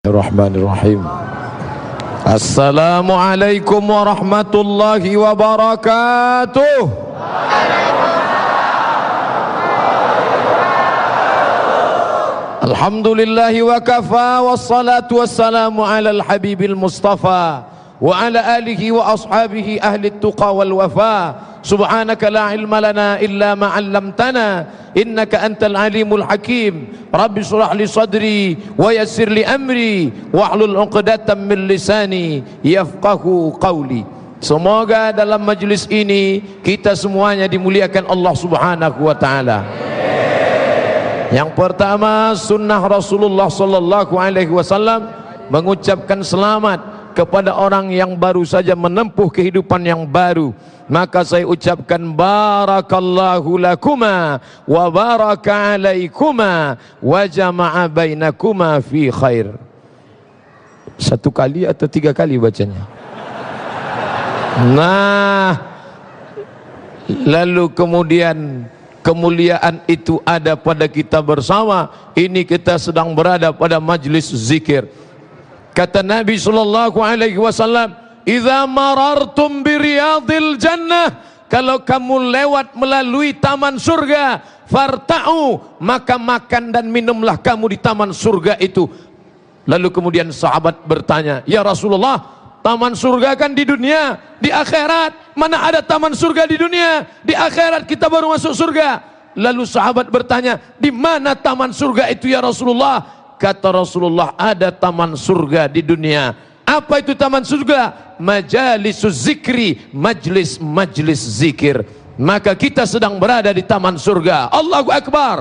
Bismillahirrahmanirrahim. Assalamualaikum warahmatullahi wabarakatuh. Alhamdulillahi wa kafa, wassalatu wassalamu ala al-habibil mustafa wa ala alihi wa ashabihi ahli tuqa wal wafa. Subhanaka la ilma lana illa ma 'allamtana innaka antal alimul hakim. Rabbi shrah li sadri wa yassir li amri wahlul 'uqdatam min lisani yafqahu qawli. Semoga dalam majlis ini kita semuanya dimuliakan Allah Subhanahu wa taala. Yang pertama, sunnah Rasulullah sallallahu alaihi wasallam mengucapkan selamat kepada orang yang baru saja menempuh kehidupan yang baru. Maka saya ucapkan barakallahu lakuma wa baraka alaikuma wa jama'a bainakuma fi khair. Satu kali atau tiga kali bacanya? Nah, lalu kemudian kemuliaan itu ada pada kita bersama. Ini kita sedang berada pada majlis zikir. Kata Nabi sallallahu alaihi wasallam, "Idza marartum bi riyadil jannah," kalau kamu lewat melalui taman surga, farta'u, maka makan dan minumlah kamu di taman surga itu. Lalu kemudian sahabat bertanya, "Ya Rasulullah, taman surga kan di dunia, di akhirat mana ada taman surga di dunia? Di akhirat kita baru masuk surga." Lalu sahabat bertanya, "Di mana taman surga itu ya Rasulullah?" Kata Rasulullah, "Ada taman surga di dunia." Apa itu taman surga? Majalisus zikri, majlis-majlis zikir. Maka kita sedang berada di taman surga. Allahu Akbar.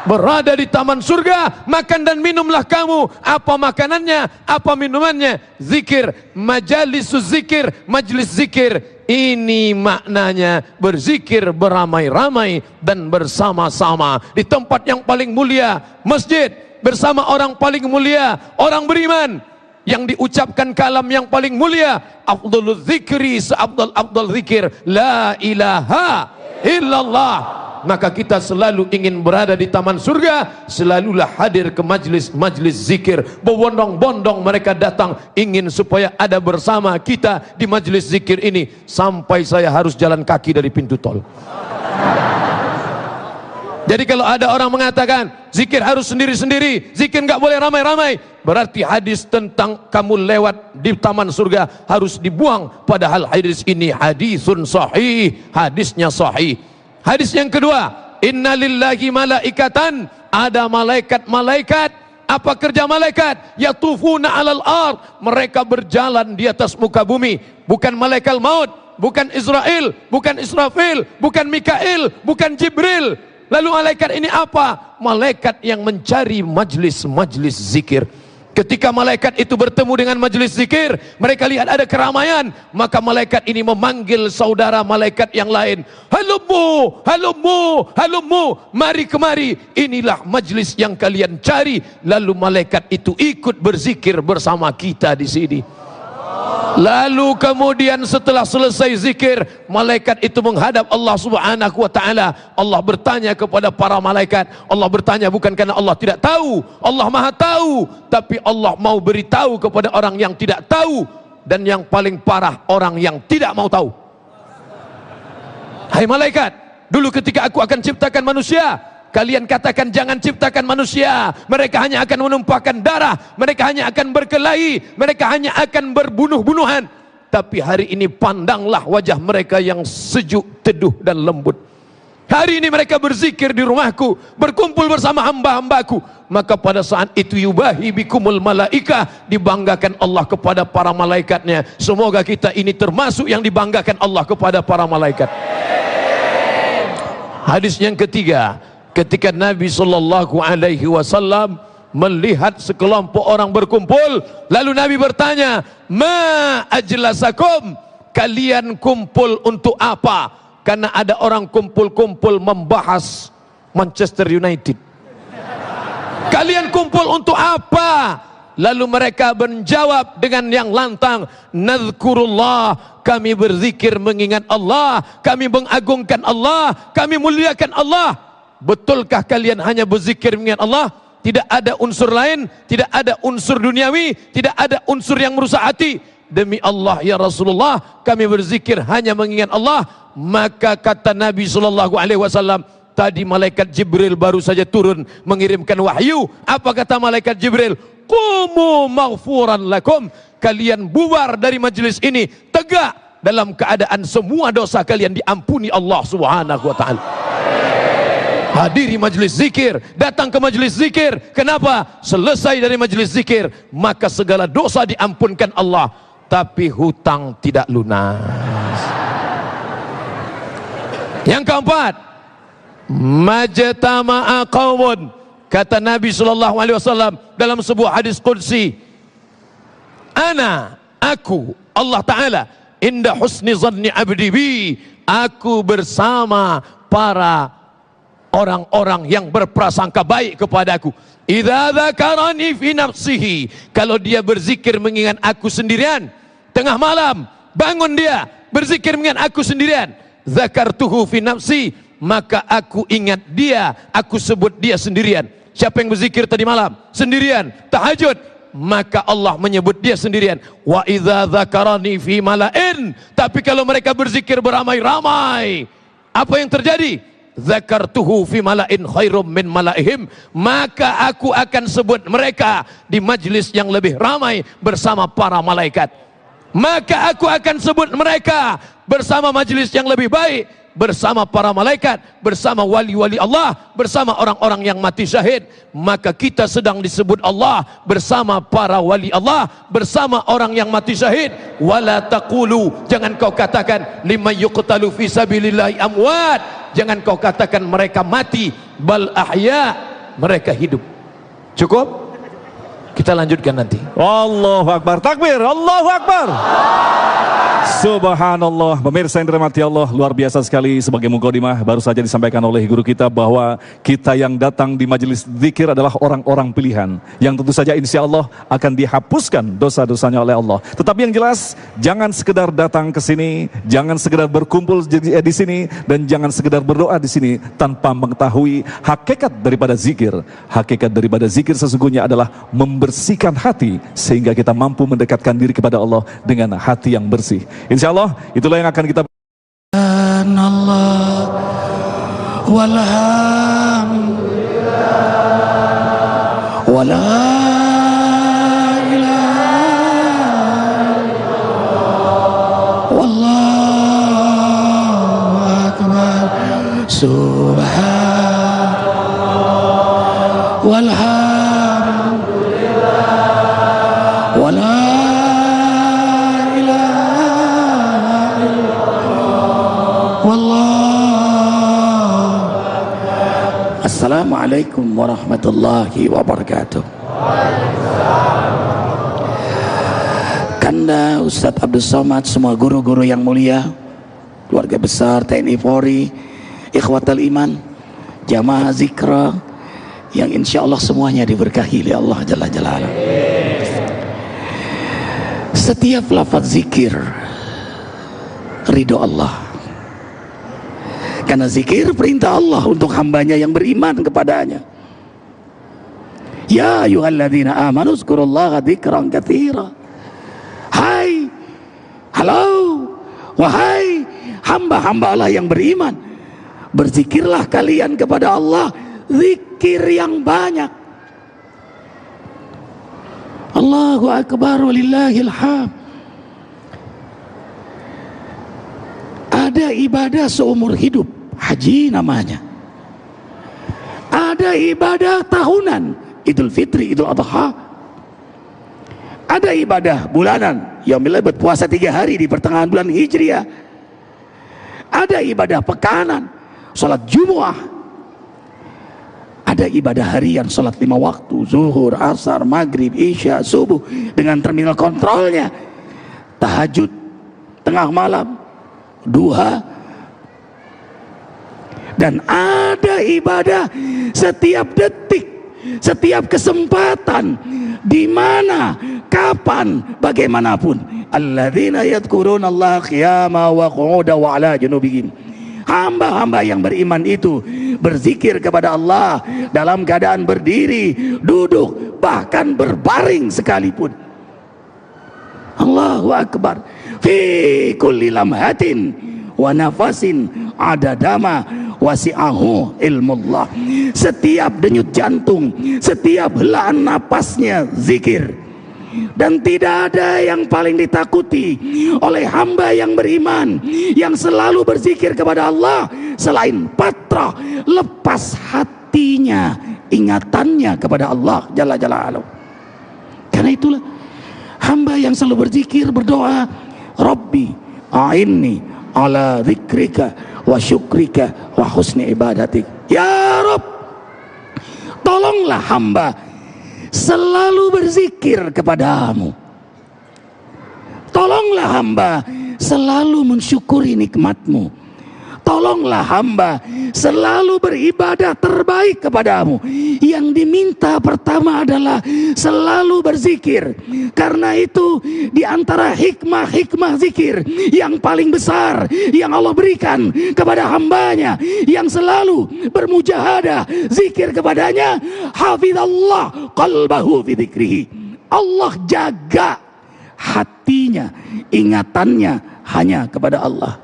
Berada di taman surga, makan dan minumlah kamu. Apa makanannya? Apa minumannya? Zikir. Majalisus zikir, majlis zikir. Ini maknanya berzikir beramai-ramai dan bersama-sama di tempat yang paling mulia, masjid, bersama orang paling mulia, orang beriman, yang diucapkan kalam yang paling mulia, afdhalul zikri, seafdal zikir, la ilaha illallah. Maka kita selalu ingin berada di taman surga, selalulah hadir ke majlis-majlis zikir. Berbondong-bondong mereka datang ingin supaya ada bersama kita di majlis zikir ini. Sampai saya harus jalan kaki dari pintu tol. Jadi kalau ada orang mengatakan zikir harus sendiri-sendiri, zikir nggak boleh ramai-ramai, berarti hadis tentang kamu lewat di taman surga harus dibuang. Padahal hadis ini hadisun sahih, hadisnya sahih. Hadis yang kedua, innalillahi malaikatan, ada malaikat-malaikat. Apa kerja malaikat? Yatufuna alal ard, mereka berjalan di atas muka bumi. Bukan malaikat maut, bukan Israel, bukan Israfil, bukan Mikail, bukan Jibril. Lalu malaikat ini apa? Malaikat yang mencari majlis-majlis zikir. Ketika malaikat itu bertemu dengan majlis zikir, mereka lihat ada keramaian, maka malaikat ini memanggil saudara malaikat yang lain. Halummu, halummu, halummu, mari kemari, inilah majlis yang kalian cari. Lalu malaikat itu ikut berzikir bersama kita di sini. Lalu kemudian setelah selesai zikir, malaikat itu menghadap Allah Subhanahu wa taala. Allah bertanya kepada para malaikat. Allah bertanya bukan karena Allah tidak tahu, Allah Maha tahu, tapi Allah mau beritahu kepada orang yang tidak tahu, dan yang paling parah orang yang tidak mau tahu. Hai malaikat, dulu ketika aku akan ciptakan manusia, kalian katakan jangan ciptakan manusia, mereka hanya akan menumpahkan darah, mereka hanya akan berkelahi, mereka hanya akan berbunuh-bunuhan. Tapi hari ini pandanglah wajah mereka yang sejuk, teduh dan lembut. Hari ini mereka berzikir di rumahku, berkumpul bersama hamba-hambaku. Maka pada saat itu yubahi bikumul malaika, dibanggakan Allah kepada para malaikatnya. Semoga kita ini termasuk yang dibanggakan Allah kepada para malaikat. Hadis yang ketiga, ketika Nabi sallallahu alaihi wasallam melihat sekelompok orang berkumpul, lalu Nabi bertanya, "Ma ajlasakum?" Kalian kumpul untuk apa? Karena ada orang kumpul-kumpul membahas Manchester United. Kalian kumpul untuk apa? Lalu mereka menjawab dengan yang lantang, "Nadzkurullah," kami berzikir mengingat Allah, kami mengagungkan Allah, kami muliakan Allah. Betulkah kalian hanya berzikir mengingat Allah? tidak ada unsur lain, tidak ada unsur duniawi, tidak ada unsur yang merusak hati. Demi Allah ya Rasulullah, kami berzikir hanya mengingat Allah. Maka kata Nabi SAW, tadi malaikat Jibril baru saja turun mengirimkan wahyu. Apa kata malaikat Jibril? Qumu maghfuran lakum. Kalian bubar dari majelis ini tegak dalam keadaan semua dosa kalian diampuni Allah Subhanahu wa taala. Hadiri majelis zikir, datang ke majelis zikir. Kenapa? Selesai dari majelis zikir, maka segala dosa diampunkan Allah, tapi hutang tidak lunas. Yang keempat, majtama'a qaumun, kata Nabi SAW dalam sebuah hadis qudsi, aku Allah Ta'ala inda husni zanni abdi bi, aku bersama para orang-orang yang berprasangka baik kepadaku. Idza dzakarani fi nafsihi, kalau dia berzikir mengingat aku sendirian, tengah malam bangun dia berzikir mengingat aku sendirian, zakartuhu fi nafsi, maka aku ingat dia, aku sebut dia sendirian. Siapa yang berzikir tadi malam sendirian tahajud, maka Allah menyebut dia sendirian. Wa idza dzakarani fi mala'in, tapi kalau mereka berzikir beramai-ramai, apa yang terjadi? Zakartuhu fi mala'in khairum min mala'ihim, maka aku akan sebut mereka di majlis yang lebih ramai bersama para malaikat. Maka aku akan sebut mereka bersama majlis yang lebih baik, bersama para malaikat, bersama wali-wali Allah, bersama orang-orang yang mati syahid. Maka kita sedang disebut Allah bersama para wali Allah, bersama orang yang mati syahid. Wala taqulu, jangan kau katakan liman yuqtalu fi sabilillahi amwat, jangan kau katakan mereka mati, bal ahya, mereka hidup. Cukup? Kita lanjutkan nanti. Allahu Akbar, takbir, Allahu Akbar. Subhanallah. Pemirsa yang dirahmati Allah, luar biasa sekali. Sebagai mukadimah baru saja disampaikan oleh guru kita bahwa kita yang datang di majelis zikir adalah orang-orang pilihan yang tentu saja insya Allah akan dihapuskan dosa-dosanya oleh Allah. Tetapi yang jelas, jangan sekedar datang ke sini, jangan sekedar berkumpul di sini, dan jangan sekedar berdoa di sini tanpa mengetahui hakikat daripada zikir. Hakikat daripada zikir sesungguhnya adalah membersihkan hati sehingga kita mampu mendekatkan diri kepada Allah dengan hati yang bersih. Insya Allah itulah yang akan kita. Allah walhamdulillah wala ilaha wallahu akbar subhanallah walhamdulillah wala Assalamualaikum warahmatullahi wabarakatuh. Kanda Ustadz Abdul Somad, semua guru-guru yang mulia, keluarga besar TNI Polri, ikhwatal iman, jamaah zikra yang insya Allah semuanya diberkahi oleh Allah Jalla Jalaluhu. Setiap lafaz zikir ridho Allah, karena zikir perintah Allah untuk hambanya yang beriman kepadanya. Ya ayyuhalladzina amanu zkurullaha dzikran katsira. Hai, halo, wahai hamba-hamba Allah yang beriman, berzikirlah kalian kepada Allah zikir yang banyak. Allahu akbar walillahil hamd. Ada ibadah seumur hidup, haji namanya. Ada ibadah tahunan, Idul Fitri, Idul Adha. Ada ibadah bulanan, yaumil berpuasa 3 hari di pertengahan bulan Hijriah. Ada ibadah pekanan, salat Jumu'ah. Ada ibadah harian, salat 5 waktu, zuhur, asar, maghrib, isya, subuh dengan terminal kontrolnya. Tahajud tengah malam, duha, dan ada ibadah setiap detik, setiap kesempatan, di mana, kapan, bagaimanapun. Alladzina yadhkuruna Allah qiyama wa qu'udan wa ala junubihim. Hamba-hamba yang beriman itu berzikir kepada Allah dalam keadaan berdiri, duduk, bahkan berbaring sekalipun. Allahu Akbar. Fi kulli lamhatin wa nafasin adadama wasi'ahu ilmullah. Setiap denyut jantung, setiap helaan napasnya zikir. Dan tidak ada yang paling ditakuti oleh hamba yang beriman, yang selalu berzikir kepada Allah, selain patra, lepas hatinya, ingatannya kepada Allah Jalla Jalaluhu. Karena itulah hamba yang selalu berzikir, berdoa, Rabbi a'inni ala zikrika wa syukrika wa husni ibadatik. Ya Rabb, tolonglah hamba selalu berzikir kepadamu. Tolonglah hamba selalu mensyukuri nikmatmu. Tolonglah hamba selalu beribadah terbaik kepadamu. Yang diminta pertama adalah selalu berzikir. Karena itu di antara hikmah-hikmah zikir yang paling besar yang Allah berikan kepada hambanya yang selalu bermujahadah zikir kepadanya, hafizallah qalbahu fi dzikrihi. Allah jaga hatinya, ingatannya hanya kepada Allah.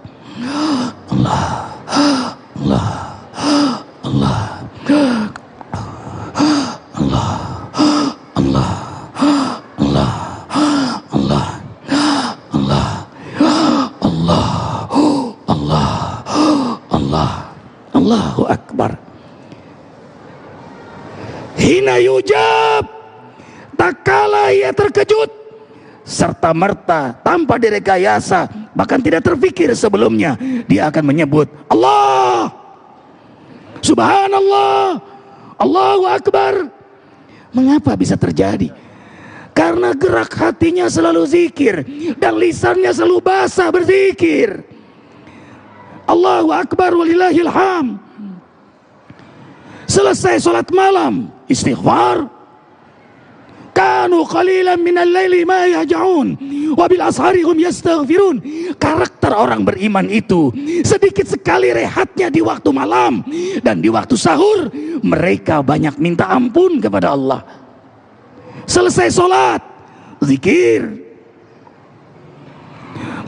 Allah, Allah, Allah, Allah, Allah, Allah, Allah, Allah, Allah, Allah, Allah, Allahu Akbar. Hina yujab, tak kala ia terkejut, serta merta tanpa direkayasa, bahkan tidak terfikir sebelumnya, dia akan menyebut Allah, Subhanallah, Allahu Akbar. Mengapa bisa terjadi? Karena gerak hatinya selalu zikir dan lisannya selalu basah berzikir. Allahu Akbar walillahil hamd. Selesai sholat malam, istighfar. Kanu qalilan minal laili ma yahja'un wa bil ashari hum yastaghfirun. Karakter orang beriman itu sedikit sekali rehatnya di waktu malam, dan di waktu sahur mereka banyak minta ampun kepada Allah. Selesai sholat, zikir.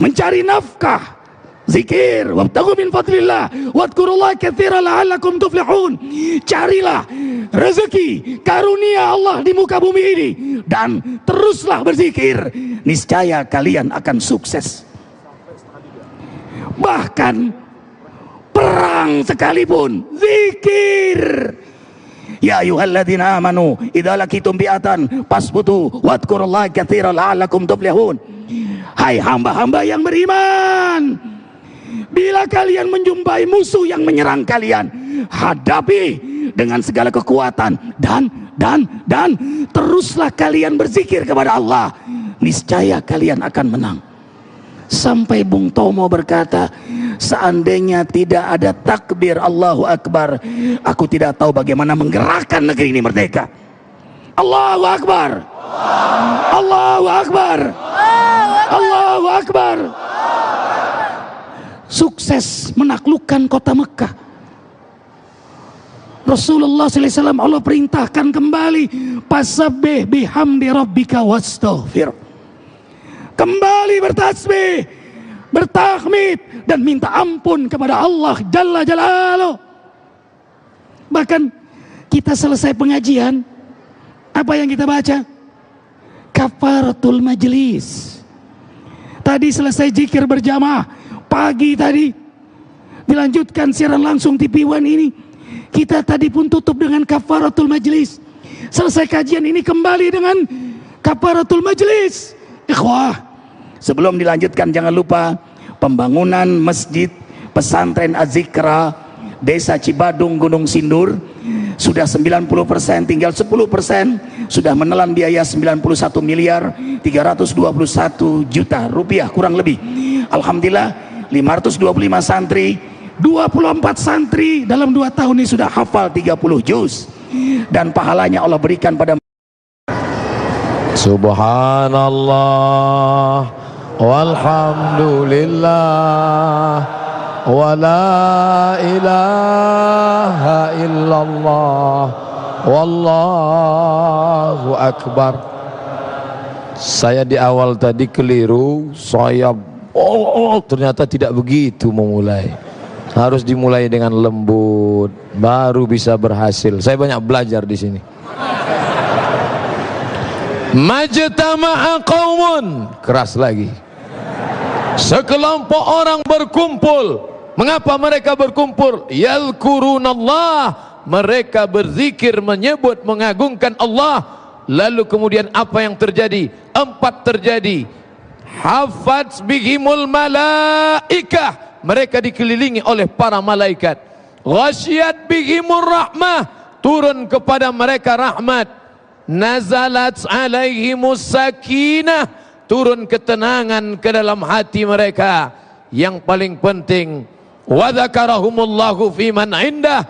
Mencari nafkah, zikir. Wabtaghu min fadlillah wadhkurullaha katsiran la'allakum tuflihun. Carilah rezeki karunia Allah di muka bumi ini dan teruslah berzikir, niscaya kalian akan sukses. Bahkan perang sekalipun zikir. Ya ayyuhalladzina amanu idza laqitum bi'atan fasbutu wadhkurullaha katsiran la'allakum tuflihun. Hai hamba-hamba yang beriman, bila kalian menjumpai musuh yang menyerang kalian, hadapi dengan segala kekuatan dan teruslah kalian berzikir kepada Allah, niscaya kalian akan menang. Sampai Bung Tomo berkata, seandainya tidak ada takbir Allahu Akbar, aku tidak tahu bagaimana menggerakkan negeri ini merdeka. Allahu Akbar, Allahu Akbar, Allahu Akbar. Sukses menaklukkan kota Mekah. Rasulullah SAW Allah perintahkan kembali, fasabbih bihamdi rabbika wastaghfir. Kembali bertasbih, bertahmid, dan minta ampun kepada Allah Jalla Jalaluhu. Bahkan kita selesai pengajian, apa yang kita baca? Kafaratul majlis. Tadi selesai zikir berjamaah, pagi tadi dilanjutkan siaran langsung TV One ini. Kita tadi pun tutup dengan kafaratul majlis. Selesai kajian ini kembali dengan kafaratul majlis. Ikhwah, sebelum dilanjutkan jangan lupa pembangunan masjid pesantren Az-Zikra Desa Cibadung Gunung Sindur sudah 90%, tinggal 10% sudah menelan biaya 91 miliar 321 juta rupiah kurang lebih. Alhamdulillah 525 santri, 24 santri dalam 2 tahun ini sudah hafal 30 juz, dan pahalanya Allah berikan pada Subhanallah walhamdulillah wa la ilaha illallah wallahu akbar. Saya di awal tadi keliru, saya ternyata tidak begitu memulai. Harus dimulai dengan lembut, baru bisa berhasil. Saya banyak belajar di sini. Majtama'a qaumun, keras lagi. Sekelompok orang berkumpul. Mengapa mereka berkumpul? Yadhkurunallah, mereka berzikir, menyebut, mengagungkan Allah. Lalu kemudian apa yang terjadi? 4 terjadi. Hafaz bihimul malaikah, mereka dikelilingi oleh para malaikat. Ghasyiyat bihimur rahmah, turun kepada mereka rahmat. Nazalat alaihimus sakinah, turun ketenangan ke dalam hati mereka. Yang paling penting, wa dzakarahumullahu fiman indah,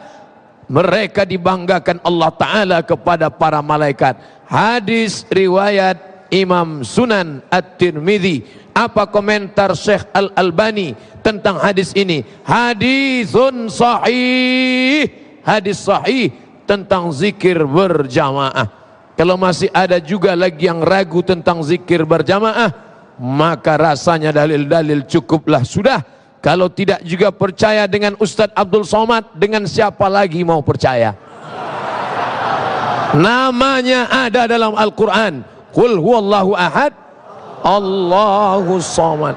mereka dibanggakan Allah Ta'ala kepada para malaikat. Hadis riwayat Imam Sunan At-Tirmidzi. Apa komentar Syekh Al-Albani tentang hadis ini? Hadisun sahih, hadis sahih tentang zikir berjamaah. Kalau masih ada juga lagi yang ragu tentang zikir berjamaah, maka rasanya dalil-dalil cukuplah sudah. Kalau tidak juga percaya dengan Ustadz Abdul Somad, dengan siapa lagi mau percaya? Namanya ada dalam Al-Quran. Qul huwallahu ahad, Allahu somad.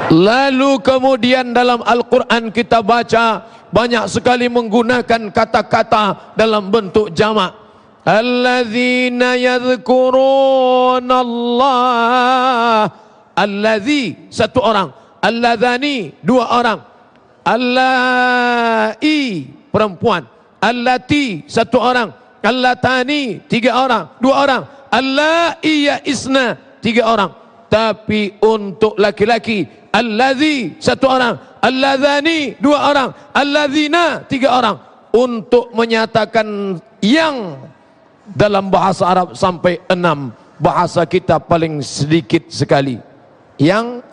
Lalu kemudian dalam Al-Quran kita baca banyak sekali menggunakan kata-kata dalam bentuk jamak. Alladzina yadhkurunallah. Alladzi, satu orang. Alladzani, 2 orang. Allai, perempuan. Allati, 1 orang. Allatani, 3 orang. 2 orang. Allai ya isna, 3 orang. Tapi untuk laki-laki, alladzi, 1 orang. Alladzani, 2 orang. Alladzina, 3 orang. Untuk menyatakan yang dalam bahasa Arab sampai 6. Bahasa kita paling sedikit sekali. Yang.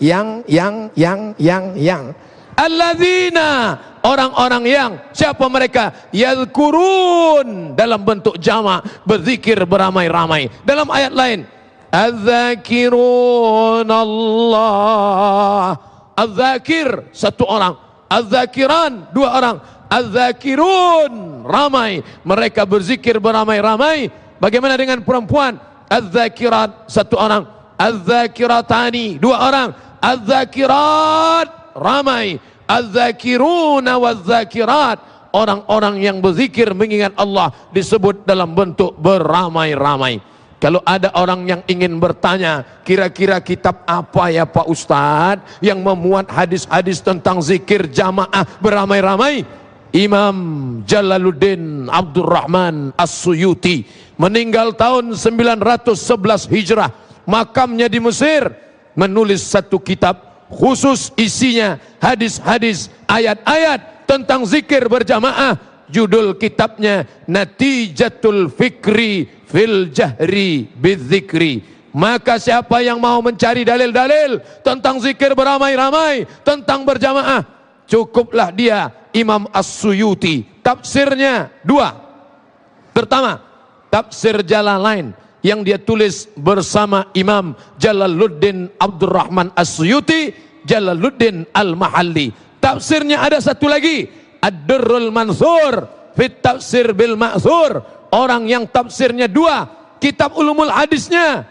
Alladzina, orang-orang yang, siapa mereka? Yadhkurun, dalam bentuk jamak, berzikir beramai-ramai. Dalam ayat lain, Adzakirun Allah. Adzakir, 1 orang. Adzakiran, 2 orang. Adzakirun, ramai. Mereka berzikir beramai-ramai. Bagaimana dengan perempuan? Adzakirat, 1 orang. Adzakiratani, 2 orang. Adzakirat, ramai. Adzakiruna wadzakirat, orang-orang yang berzikir mengingat Allah disebut dalam bentuk beramai-ramai. Kalau ada orang yang ingin bertanya, kira-kira kitab apa ya Pak Ustadz yang memuat hadis-hadis tentang zikir jamaah beramai-ramai? Imam Jalaluddin Abdurrahman As-Suyuti meninggal tahun 911 Hijrah, makamnya di Mesir, menulis 1 kitab khusus isinya hadis-hadis, ayat-ayat tentang zikir berjamaah. Judul kitabnya Natijatul Fikri fil Jahri Bidzikri. Maka siapa yang mau mencari dalil-dalil tentang zikir beramai-ramai, tentang berjamaah, cukuplah dia Imam As-Suyuti. Tafsirnya 2. Pertama, tafsir Jalalain yang dia tulis bersama Imam Jalaluddin Abdurrahman As-Suyuti, Jalaluddin Al-Mahalli. Tafsirnya ada 1 lagi, Ad-Durrul Mansur fit Tafsir bil Ma'thur. Orang yang tafsirnya 2, kitab ulumul hadisnya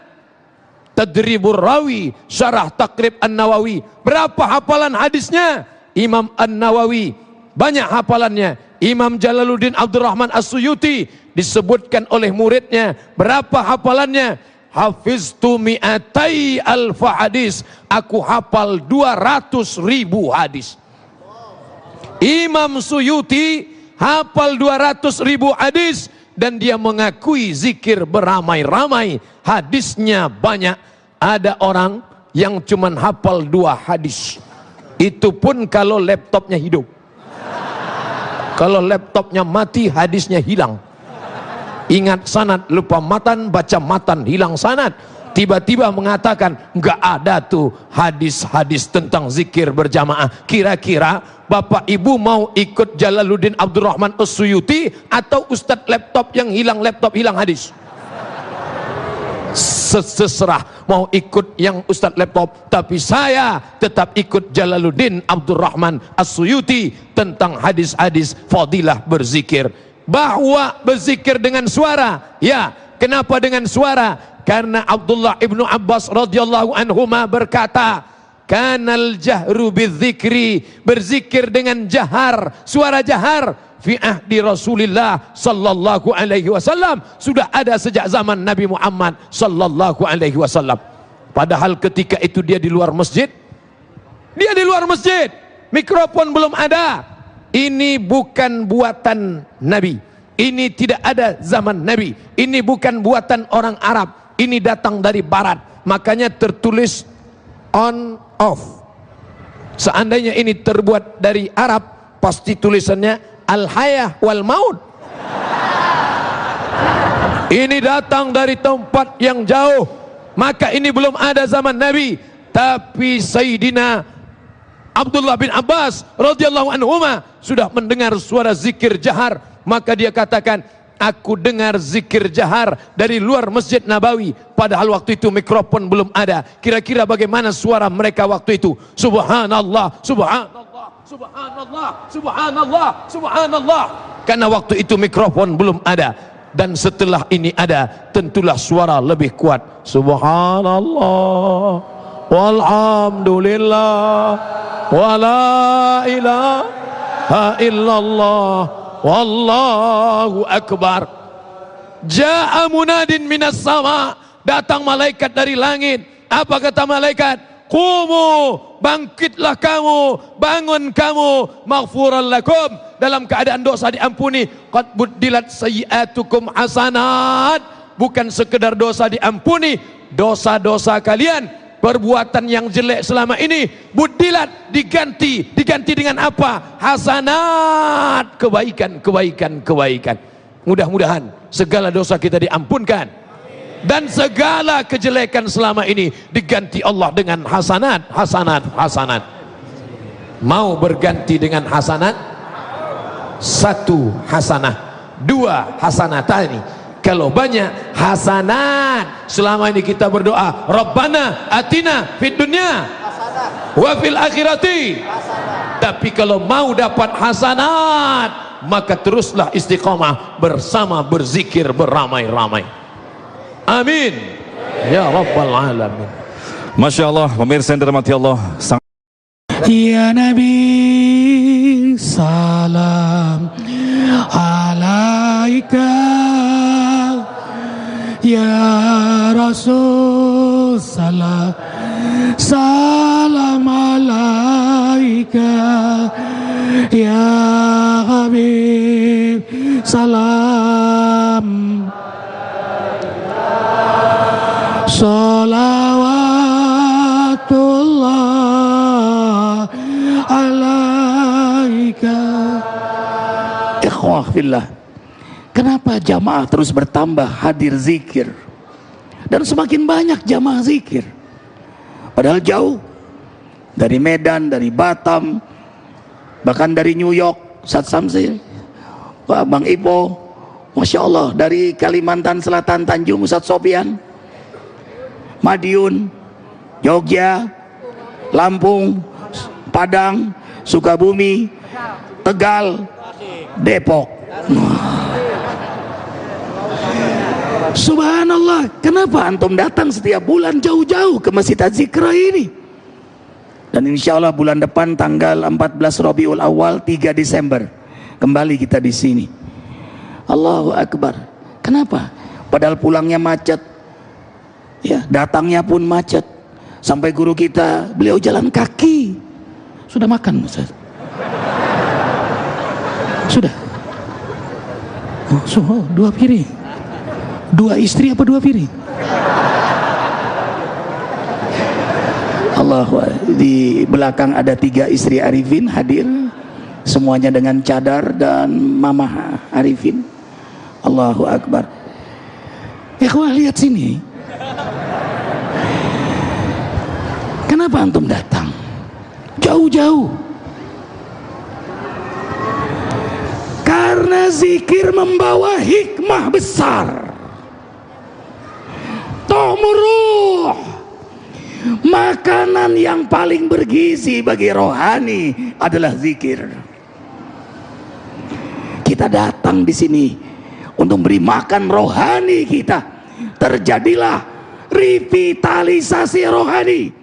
Tadribur Rawi, Syarah Taqrib An-Nawawi. Berapa hafalan hadisnya? Imam An-Nawawi banyak hafalannya. Imam Jalaluddin Abdurrahman As-Suyuti disebutkan oleh muridnya, berapa hafalannya? Hafiztu mi'atai alfa hadis, aku hafal 200.000 hadis. Imam Suyuti hafal 200.000 hadis dan dia mengakui zikir beramai-ramai, hadisnya banyak. Ada orang yang cuman hafal 2 hadis, itu pun kalau laptopnya hidup. Kalau laptopnya mati, hadisnya hilang. Ingat sanad, lupa matan, baca matan, hilang sanad. tiba-tiba mengatakan nggak ada tuh hadis-hadis tentang zikir berjamaah. Kira-kira Bapak Ibu mau ikut Jalaluddin Abdurrahman As-Suyuti atau Ustadz laptop yang hilang hadis? Seserah mau ikut yang Ustadz laptop, tapi saya tetap ikut Jalaluddin Abdurrahman As-Suyuti tentang hadis-hadis fadilah berzikir. Bahwa berzikir dengan suara, ya, kenapa dengan suara? Karena Abdullah ibnu Abbas radhiyallahu anhuma berkata, kanal jahru bidzikri, berzikir dengan jahar, suara jahar, fi ahdi Rasulillah sallallahu alaihi wasallam, sudah ada sejak zaman Nabi Muhammad sallallahu alaihi wasallam. Padahal ketika itu dia di luar masjid, mikrofon belum ada. Ini bukan buatan Nabi, ini tidak ada zaman Nabi, ini bukan buatan orang Arab, ini datang dari barat. Makanya tertulis on off. Seandainya ini terbuat dari Arab, pasti tulisannya al-hayah wal maut. Ini datang dari tempat yang jauh, maka ini belum ada zaman Nabi. Tapi Sayyidina Abdullah bin Abbas radhiyallahu anhuma sudah mendengar suara zikir jahar, maka dia katakan, aku dengar zikir jahar dari luar Masjid Nabawi. Padahal waktu itu mikrofon belum ada. Kira-kira bagaimana suara mereka waktu itu? Subhanallah, subhanallah, subhanallah, subhanallah, subhanallah. Karena waktu itu mikrofon belum ada. Dan setelah ini ada, tentulah suara lebih kuat. Subhanallah, walhamdulillah, wala ilaha illallah, wallahu akbar. Ja'a munadin minas sama, datang malaikat dari langit. Apa kata malaikat? Qumu, bangkitlah kamu, bangun kamu, maghfuran lakum, dalam keadaan dosa diampuni. Qad buddilat sayyi'atukum hasanat, bukan sekedar dosa diampuni, dosa-dosa kalian, perbuatan yang jelek selama ini, buddilat, diganti dengan apa? Hasanat, kebaikan. Mudah-mudahan segala dosa kita diampunkan dan segala kejelekan selama ini diganti Allah dengan hasanat. Mau berganti dengan hasanat? Satu hasanah, dua hasanatani. Kalau banyak hasanat, selama ini kita berdoa, Rabbana atina fid dunya wa fil akhirati. Tapi kalau mau dapat hasanat, maka teruslah istiqamah bersama berzikir beramai-ramai. Amin ya rabbal alamin. Masya Allah, pemirsa yang dirahmati Allah. Ya Nabi, salam alaika, ya Rasul, salam alaika, ya Habib, salam, salawatullah alaika. Ikhwah fillah, kenapa jamaah terus bertambah hadir zikir dan semakin banyak jamaah zikir, padahal jauh dari Medan, dari Batam, bahkan dari New York, Ustaz Samsil, Bang Ipo, Masya Allah, dari Kalimantan Selatan, Tanjung, Ustaz Sofian, Madiun, Jogja, Lampung, Padang, Sukabumi, Tegal, Depok. Subhanallah, kenapa antum datang setiap bulan jauh-jauh ke Masjid Az-Zikra ini? Dan insya Allah bulan depan tanggal 14 Rabiul Awal 3 Desember kembali kita di sini. Allahu Akbar. Kenapa? Padahal pulangnya macet, ya, datangnya pun macet. Sampai guru kita, beliau jalan kaki. Sudah makan, Ustaz? Sudah? Oh, 2 piring. 2 istri apa 2 piring? Allah, di belakang ada 3 istri Arifin hadir, semuanya dengan cadar dan Mama Arifin. Allahu Akbar. Ikhwah, lihat sini. Kenapa antum datang jauh-jauh? Karena zikir membawa hikmah besar. Ta'muruh, makanan yang paling bergizi bagi rohani adalah zikir. Kita datang di sini untuk beri makan rohani kita. Terjadilah revitalisasi rohani,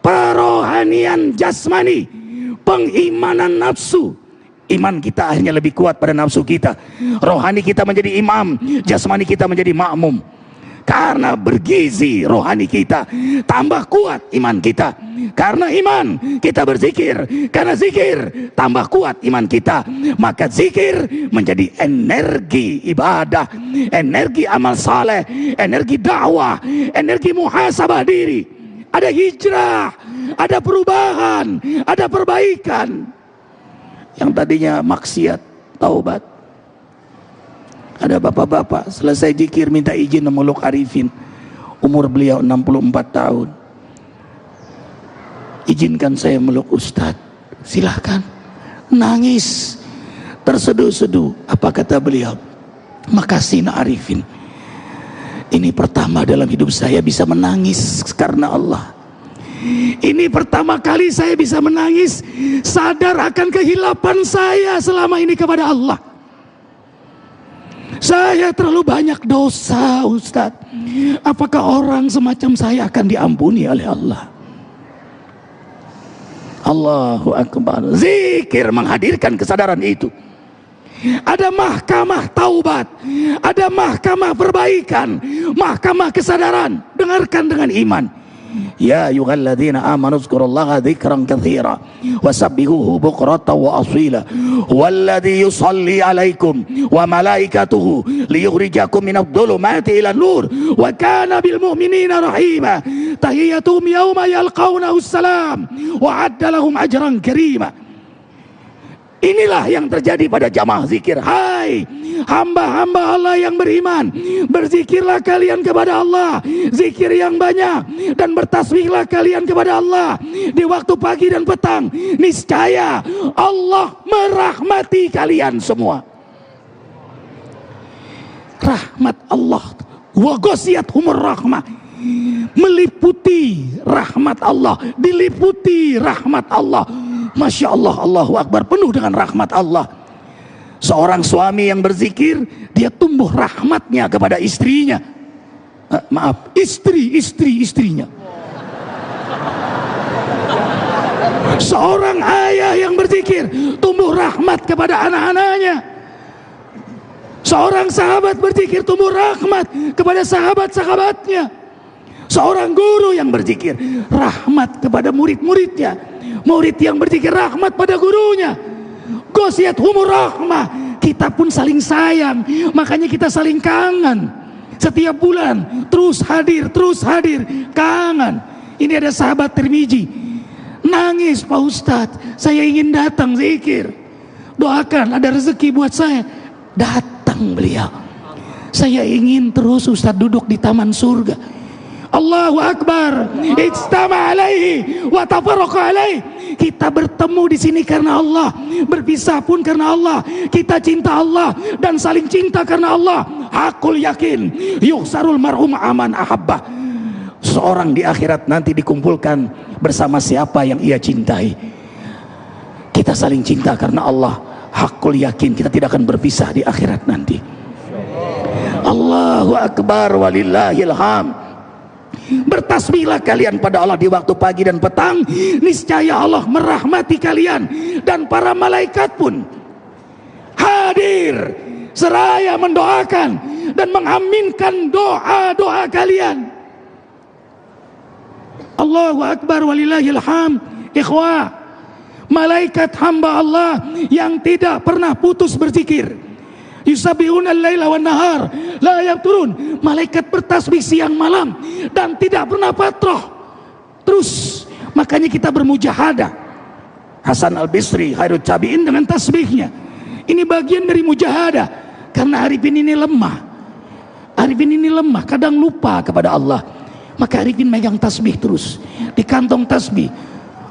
perohanian jasmani, pengimanan nafsu. Iman kita akhirnya lebih kuat pada nafsu kita. Rohani kita menjadi imam, jasmani kita menjadi makmum. Karena bergizi rohani kita, tambah kuat iman kita. Karena iman kita berzikir, karena zikir tambah kuat iman kita. Maka zikir menjadi energi ibadah, energi amal saleh, energi dakwah, energi muhasabah diri. Ada hijrah, ada perubahan, ada perbaikan. Yang tadinya maksiat, taubat. Ada bapak-bapak selesai zikir minta izin memeluk Arifin. Umur beliau 64 tahun. Izinkan saya meluk Ustadz. Silahkan. Nangis, terseduh-seduh. Apa kata beliau? Makasih nak Arifin. Ini pertama dalam hidup saya bisa menangis karena Allah. Ini pertama kali saya bisa menangis, sadar akan kehilapan saya selama ini kepada Allah. Saya terlalu banyak dosa, Ustadz. Apakah orang semacam saya akan diampuni oleh Allah? Allahu Akbar. Zikir menghadirkan kesadaran itu. Ada mahkamah taubat, ada mahkamah perbaikan, mahkamah kesadaran. Dengarkan dengan iman. Ya ayyuhalladzina amanu dzkurullaha dzikran katsira wasabbihuhu bukratan wa asila walladzi yusalli 'alaikum wa malaikatuhu liyukhrijakum minadh dhulumati ilan nur wa kana bil mu'minina rahima tahiyyatuhum yawma yalqawnahu assalam wa 'adda lahum ajran karima. Inilah yang terjadi pada jamaah zikir. Hai hamba-hamba Allah yang beriman, berzikirlah kalian kepada Allah, zikir yang banyak, dan bertasbihlah kalian kepada Allah di waktu pagi dan petang. Niscaya Allah merahmati kalian semua. Rahmat Allah, wa ghasiyathumur rahmah, meliputi rahmat Allah, diliputi rahmat Allah. Masya Allah, Allahu Akbar, penuh dengan rahmat Allah. Seorang suami yang berzikir, dia tumbuh rahmatnya kepada istrinya. Istrinya. Seorang ayah yang berzikir, tumbuh rahmat kepada anak-anaknya. Seorang sahabat berzikir, tumbuh rahmat kepada sahabat-sahabatnya. Seorang guru yang berzikir, rahmat kepada murid-muridnya. Murid yang berzikir, rahmat pada gurunya. Ghasiyathumur rahmah. Kita pun saling sayang, makanya kita saling kangen. Setiap bulan terus hadir, kangen. Ini ada sahabat Tirmizi, nangis, Pak Ustadz, saya ingin datang zikir, doakan ada rezeki buat saya. Datang beliau, saya ingin terus Ustadz duduk di taman surga. Allahu Akbar. Ijtama alaihi wa tafarraqa alaihi. Kita bertemu di sini karena Allah, berpisah pun karena Allah. Kita cinta Allah dan saling cinta karena Allah. Hakul yakin yuhsarul marhum aman ahabbah. Seorang di akhirat nanti dikumpulkan bersama siapa yang ia cintai. Kita saling cinta karena Allah. Hakul yakin kita tidak akan berpisah di akhirat nanti. Allahu Akbar walillahil hamd. Bertasbihlah kalian pada Allah di waktu pagi dan petang, niscaya Allah merahmati kalian, dan para malaikat pun hadir seraya mendoakan dan mengaminkan doa-doa kalian. Allahu Akbar walillahil hamd. Ikhwah, malaikat hamba Allah yang tidak pernah putus berzikir, yusabbihuna al-laila wan nahar la yafturun. Malaikat bertasbih siang malam dan tidak pernah patroh. Terus makanya kita bermujahadah. Hasan al-Bisri khairut tabi'in dengan tasbihnya. Ini bagian dari mujahadah. Karena Arifin ini lemah. Arifin ini lemah, kadang lupa kepada Allah. Maka Arifin megang tasbih terus, di kantong tasbih,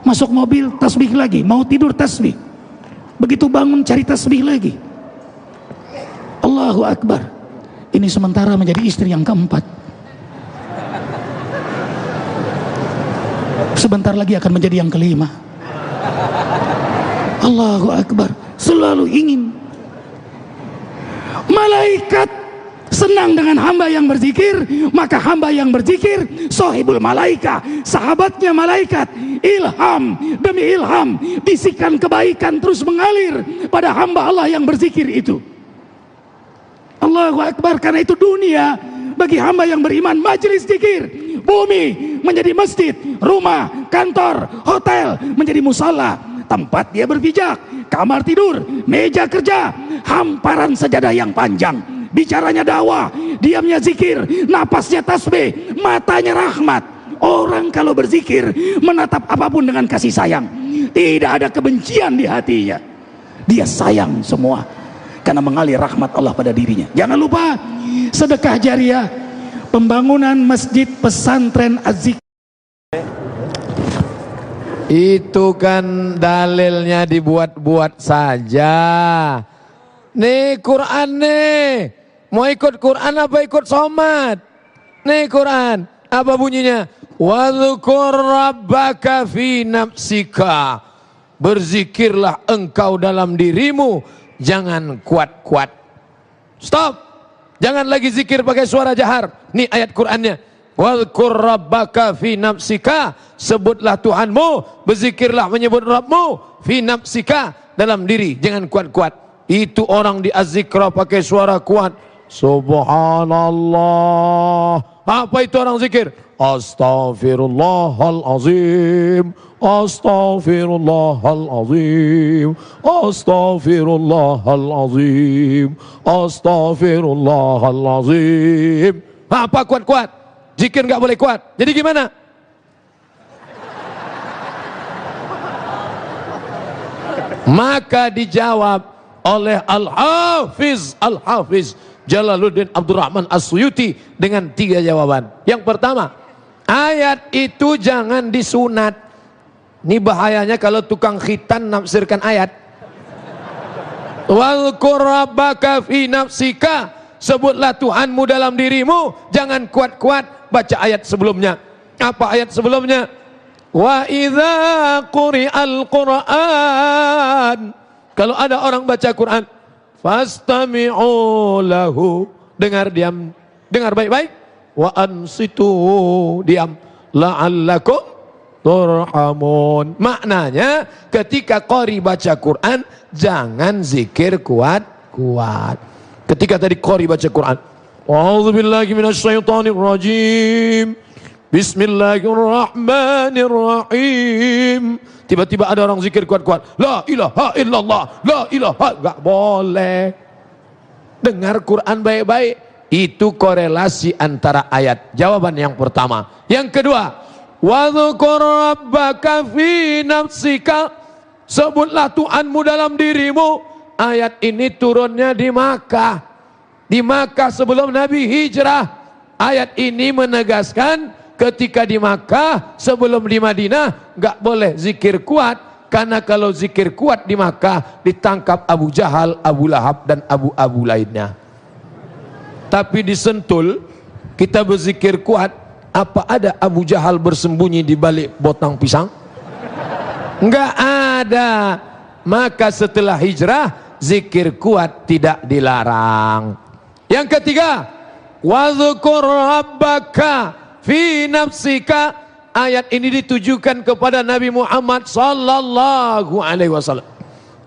masuk mobil tasbih lagi, mau tidur tasbih, begitu bangun cari tasbih lagi. Allahu Akbar. Ini sementara menjadi istri yang keempat. Sebentar lagi akan menjadi yang kelima. Allahu Akbar. Selalu ingin. Malaikat senang dengan hamba yang berzikir, maka hamba yang berzikir sahibul malaika, sahabatnya malaikat. Ilham demi ilham, bisikan kebaikan terus mengalir pada hamba Allah yang berzikir itu. Allahu Akbar. Karena itu dunia bagi hamba yang beriman majelis zikir, bumi menjadi masjid, rumah, kantor, hotel menjadi musala, tempat dia berpijak, kamar tidur, meja kerja, hamparan sajadah yang panjang, bicaranya dakwah, diamnya zikir, napasnya tasbih, matanya rahmat. Orang kalau berzikir menatap apapun dengan kasih sayang, tidak ada kebencian di hatinya, dia sayang semua karena mengalir rahmat Allah pada dirinya. Jangan lupa sedekah jariah, pembangunan masjid pesantren Az-Zikr. Itu kan dalilnya dibuat-buat saja. Nih Quran nih, mau ikut Quran apa ikut somat? Nih Quran, apa bunyinya? Wadzukur rabbaka fi nafsika. Berzikirlah engkau dalam dirimu, jangan kuat-kuat. Stop. Jangan lagi zikir pakai suara jahar. Nih ayat Qur'annya. Wadzukur rabbaka fi nafsika. Sebutlah Tuhanmu, berzikirlah menyebut Rabbmu fi nafsika, dalam diri, jangan kuat-kuat. Itu orang di Az-Zikra pakai suara kuat. Subhanallah. Apa itu orang zikir? Astaghfirullahalazim. Astaghfirullahalazim. Astaghfirullahalazim. Astaghfirullahalazim. Apa kuat-kuat? Zikir nggak boleh kuat. Jadi gimana? Maka dijawab oleh Al-Hafiz Jalaluddin Abdurrahman As-Suyuti dengan 3 jawaban. Yang pertama, ayat itu jangan disunat. Ini bahayanya kalau tukang khitan nafsirkan ayat. Wadzukur rabbaka fi nafsika. Sebutlah Tuhanmu dalam dirimu, jangan kuat-kuat. Baca ayat sebelumnya. Apa ayat sebelumnya? Wa idza quri'al Qur'an. Kalau ada orang baca Quran, fastami'u lahu. Dengar diam, dengar baik-baik. Wa ansitu, diam. La'allakum turhamun. Maknanya ketika qari baca Quran, jangan zikir kuat-kuat. Ketika tadi qari baca Quran, a'udzubillahi minasyaitonir rajim, bismillahirrahmanirrahim. Tiba-tiba ada orang zikir kuat-kuat, la ilaha illallah, la ilaha. Gak boleh. Dengar Quran baik-baik. Itu korelasi antara ayat. Jawaban yang pertama. Yang kedua, wadzukur rabbaka fi nafsika. Sebutlah Tuhanmu dalam dirimu. Ayat ini turunnya di Makkah. Di Makkah sebelum Nabi hijrah. Ayat ini menegaskan ketika di Makkah sebelum di Madinah nggak boleh zikir kuat, karena kalau zikir kuat di Makkah ditangkap Abu Jahal, Abu Lahab dan Abu lainnya. Tapi di Sentul kita berzikir kuat, apa ada Abu Jahal bersembunyi di balik botang pisang? Nggak ada. Maka setelah hijrah zikir kuat tidak dilarang. Yang ketiga, wadzukur rabbaka fi nafsika. Ayat ini ditujukan kepada Nabi Muhammad sallallahu alaihi wasallam.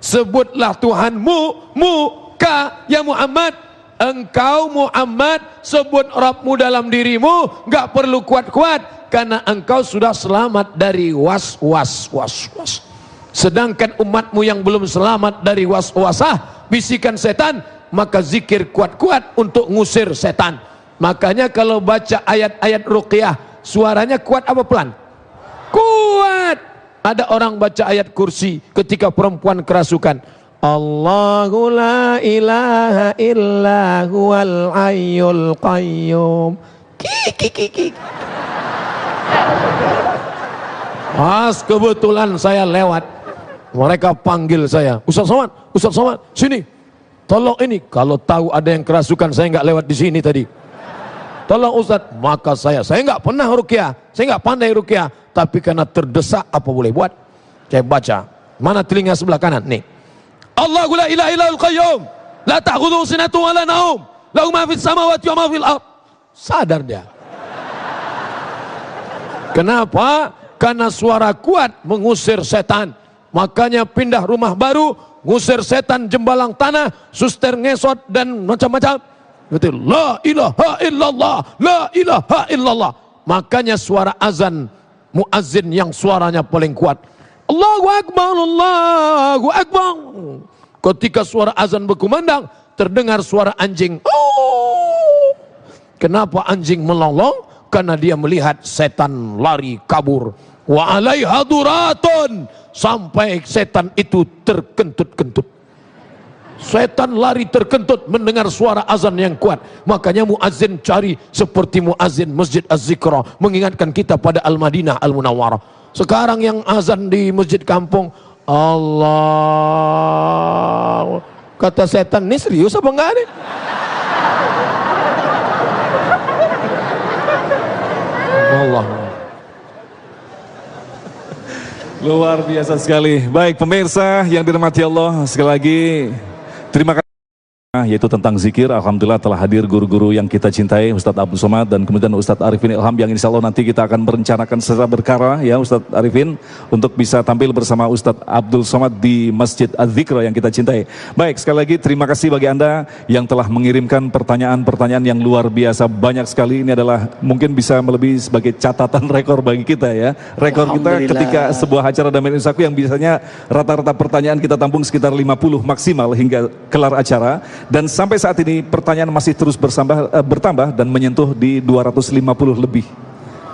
Sebutlah Tuhanmu, muka ya Muhammad. Engkau Muhammad sebut Rabbmu dalam dirimu, enggak perlu kuat-kuat, karena engkau sudah selamat dari was-was. Sedangkan umatmu yang belum selamat dari was-wasah, bisikan setan, maka zikir kuat-kuat untuk ngusir setan. Makanya kalau baca ayat-ayat ruqyah, suaranya kuat apa pelan? Kuat. Ada orang baca ayat kursi ketika perempuan kerasukan. Allahu la ilaha illa huwal hayyul qayyum. Pas kebetulan saya lewat, mereka panggil saya, Ustaz Somad, sini, tolong ini. Kalau tahu ada yang kerasukan, saya nggak lewat di sini tadi. Tolong Ustaz, maka saya nggak pernah ruqyah, saya nggak pandai ruqyah, tapi karena terdesak apa boleh buat, saya baca. Mana telinga sebelah kanan? Nih, Allahu la ilaha illal qayyum, la ta'khudhuhu sinatun wa la naum, lahu ma fis samawati wa ma fil ardh. Sadar dia. Kenapa? Karena suara kuat mengusir setan. Makanya pindah rumah baru, ngusir setan, jembalang tanah, suster ngesot dan macam-macam. Betul. La ilaha illallah, la ilaha illallah. Makanya suara azan muazzin yang suaranya paling kuat. Allahu akbar, Allahu akbar. Ketika suara azan berkumandang, terdengar suara anjing. Oh. Kenapa anjing melolong? Karena dia melihat setan lari kabur. Wa alaiha duratun, sampai setan itu terkentut-kentut. Setan lari terkentut mendengar suara azan yang kuat. Makanya muazzin cari seperti muazzin Masjid Az-Zikra, mengingatkan kita pada Al-Madinah Al-Munawwarah. Sekarang yang azan di masjid kampung, Allah, kata setan, ini serius apa enggak nih? Allah. Luar biasa sekali. Baik pemirsa yang dirahmati Allah, sekali lagi terima kasih. Yaitu tentang zikir. Alhamdulillah telah hadir guru-guru yang kita cintai, Ustadz Abdul Somad dan kemudian Ustadz Arifin Ilham, yang insya Allah nanti kita akan merencanakan secara berkala ya Ustadz Arifin untuk bisa tampil bersama Ustadz Abdul Somad di Masjid Az-Zikra yang kita cintai. Baik, sekali lagi terima kasih bagi Anda yang telah mengirimkan pertanyaan-pertanyaan yang luar biasa banyak sekali. Ini adalah mungkin bisa melebihi sebagai catatan rekor bagi kita ya. Rekor kita ketika sebuah acara Damai Nusaku yang biasanya rata-rata pertanyaan kita tampung sekitar 50 maksimal hingga kelar acara. Dan sampai saat ini pertanyaan masih terus bertambah dan menyentuh di 250 lebih.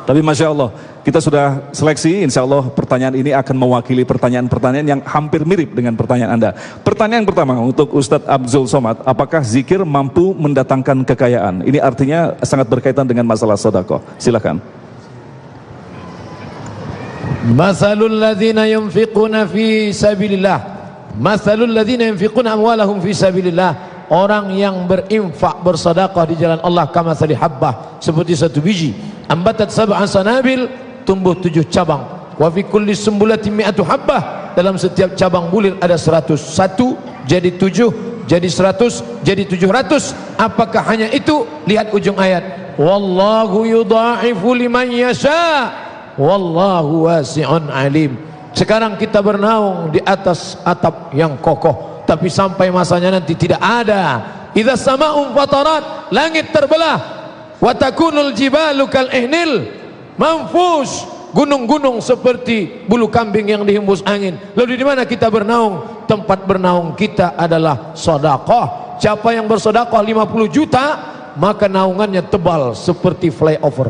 Tapi Masya Allah, kita sudah seleksi, insya Allah pertanyaan ini akan mewakili pertanyaan-pertanyaan yang hampir mirip dengan pertanyaan Anda. Pertanyaan pertama untuk Ustadz Abdul Somad, apakah zikir mampu mendatangkan kekayaan? Ini artinya sangat berkaitan dengan masalah sedekah. Silakan. Masalul ladzina yunfiquna fi sabilillah, masalul ladzina yunfiquna amwalahum fi sabilillah. Orang yang berinfak, bersedekah di jalan Allah, kamathali habbah, seperti satu biji, ambatat sab'an sanabil, tumbuh 7 cabang. Wa fi kulli sumbulatin mi'atu habbah, dalam setiap cabang bulir ada 100. 1 jadi 7, jadi 100, jadi 700. Apakah hanya itu? Lihat ujung ayat. Wallahu yudha'ifu liman yasha, wallahu wasi'un alim. Sekarang kita bernaung di atas atap yang kokoh, tapi sampai masanya nanti tidak ada. Idza sama'un fatarat, langit terbelah, wa takunul jibalu kal ihnil manfush, gunung-gunung seperti bulu kambing yang dihembus angin. Lalu di mana kita bernaung? Tempat bernaung kita adalah sedekah. Siapa yang bersedekah 50 juta, maka naungannya tebal seperti flyover.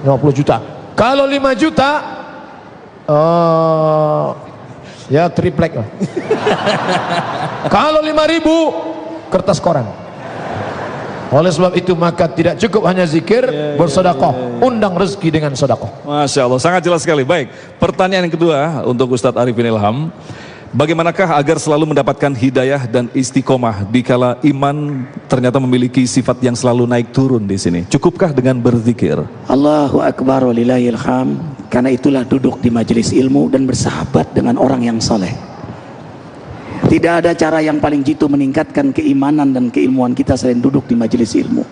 50 juta. Kalau 5 juta, ya triplek lah. Kalau 5.000 kertas koran. Oleh sebab itu maka tidak cukup hanya zikir, bersedekah, undang rezeki dengan sedekah. Masya Allah, sangat jelas sekali. Baik, pertanyaan yang kedua untuk Ustadz Arifin Ilham, bagaimanakah agar selalu mendapatkan hidayah dan istiqomah dikala iman ternyata memiliki sifat yang selalu naik turun di sini? Cukupkah dengan berzikir? Allahu Akbar walillahil hamd. Karena itulah duduk di majelis ilmu dan bersahabat dengan orang yang soleh. Tidak ada cara yang paling jitu meningkatkan keimanan dan keilmuan kita selain duduk di majelis ilmu.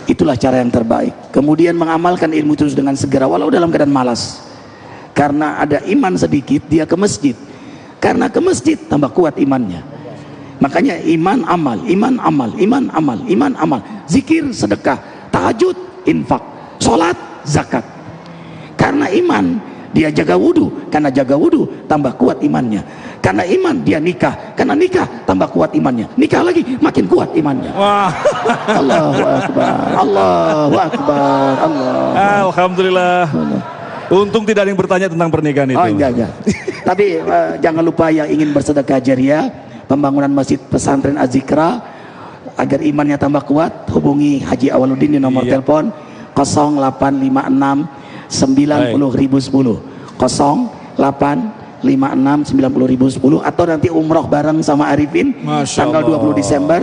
Itulah cara yang terbaik. Kemudian mengamalkan ilmu terus dengan segera walau dalam keadaan malas. Karena ada iman sedikit, dia ke masjid. Karena ke masjid tambah kuat imannya. Makanya iman amal, iman amal, iman amal, iman amal. Zikir, sedekah, tahajud, infak, sholat, zakat. Karena iman dia jaga wudu, karena jaga wudu tambah kuat imannya. Karena iman dia nikah, karena nikah tambah kuat imannya. Nikah lagi makin kuat imannya. Wah. Allahu Akbar, Allahu Akbar, Allah. Alhamdulillah. Untung tidak ada yang bertanya tentang pernikahan itu. Oh enggak. Tapi jangan lupa yang ingin bersedekah jariah, pembangunan masjid pesantren Az-Zikra, agar imannya tambah kuat, hubungi Haji Awaludin di nomor telepon 0856 90.010 0856 90.010 atau nanti umroh bareng sama Arifin tanggal 20 Desember.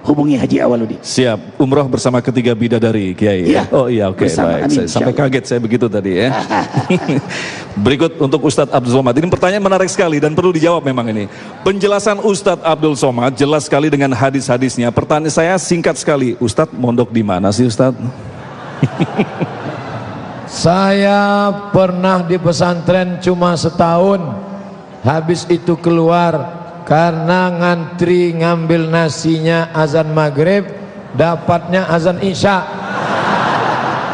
Hubungi Haji Awaludin. Siap, umroh bersama ketiga bidadari Kiai. Ya, oh iya, oke, baik. Amin, Sampai kaget saya begitu tadi ya. Berikut untuk Ustadz Abdul Somad. Ini pertanyaan menarik sekali dan perlu dijawab memang ini. Penjelasan Ustadz Abdul Somad jelas sekali dengan hadis-hadisnya. Pertanyaan saya singkat sekali. Ustadz mondok di mana sih Ustadz? Saya pernah di pesantren cuma setahun. Habis itu keluar karena ngantri ngambil nasinya azan maghrib, dapatnya azan isya.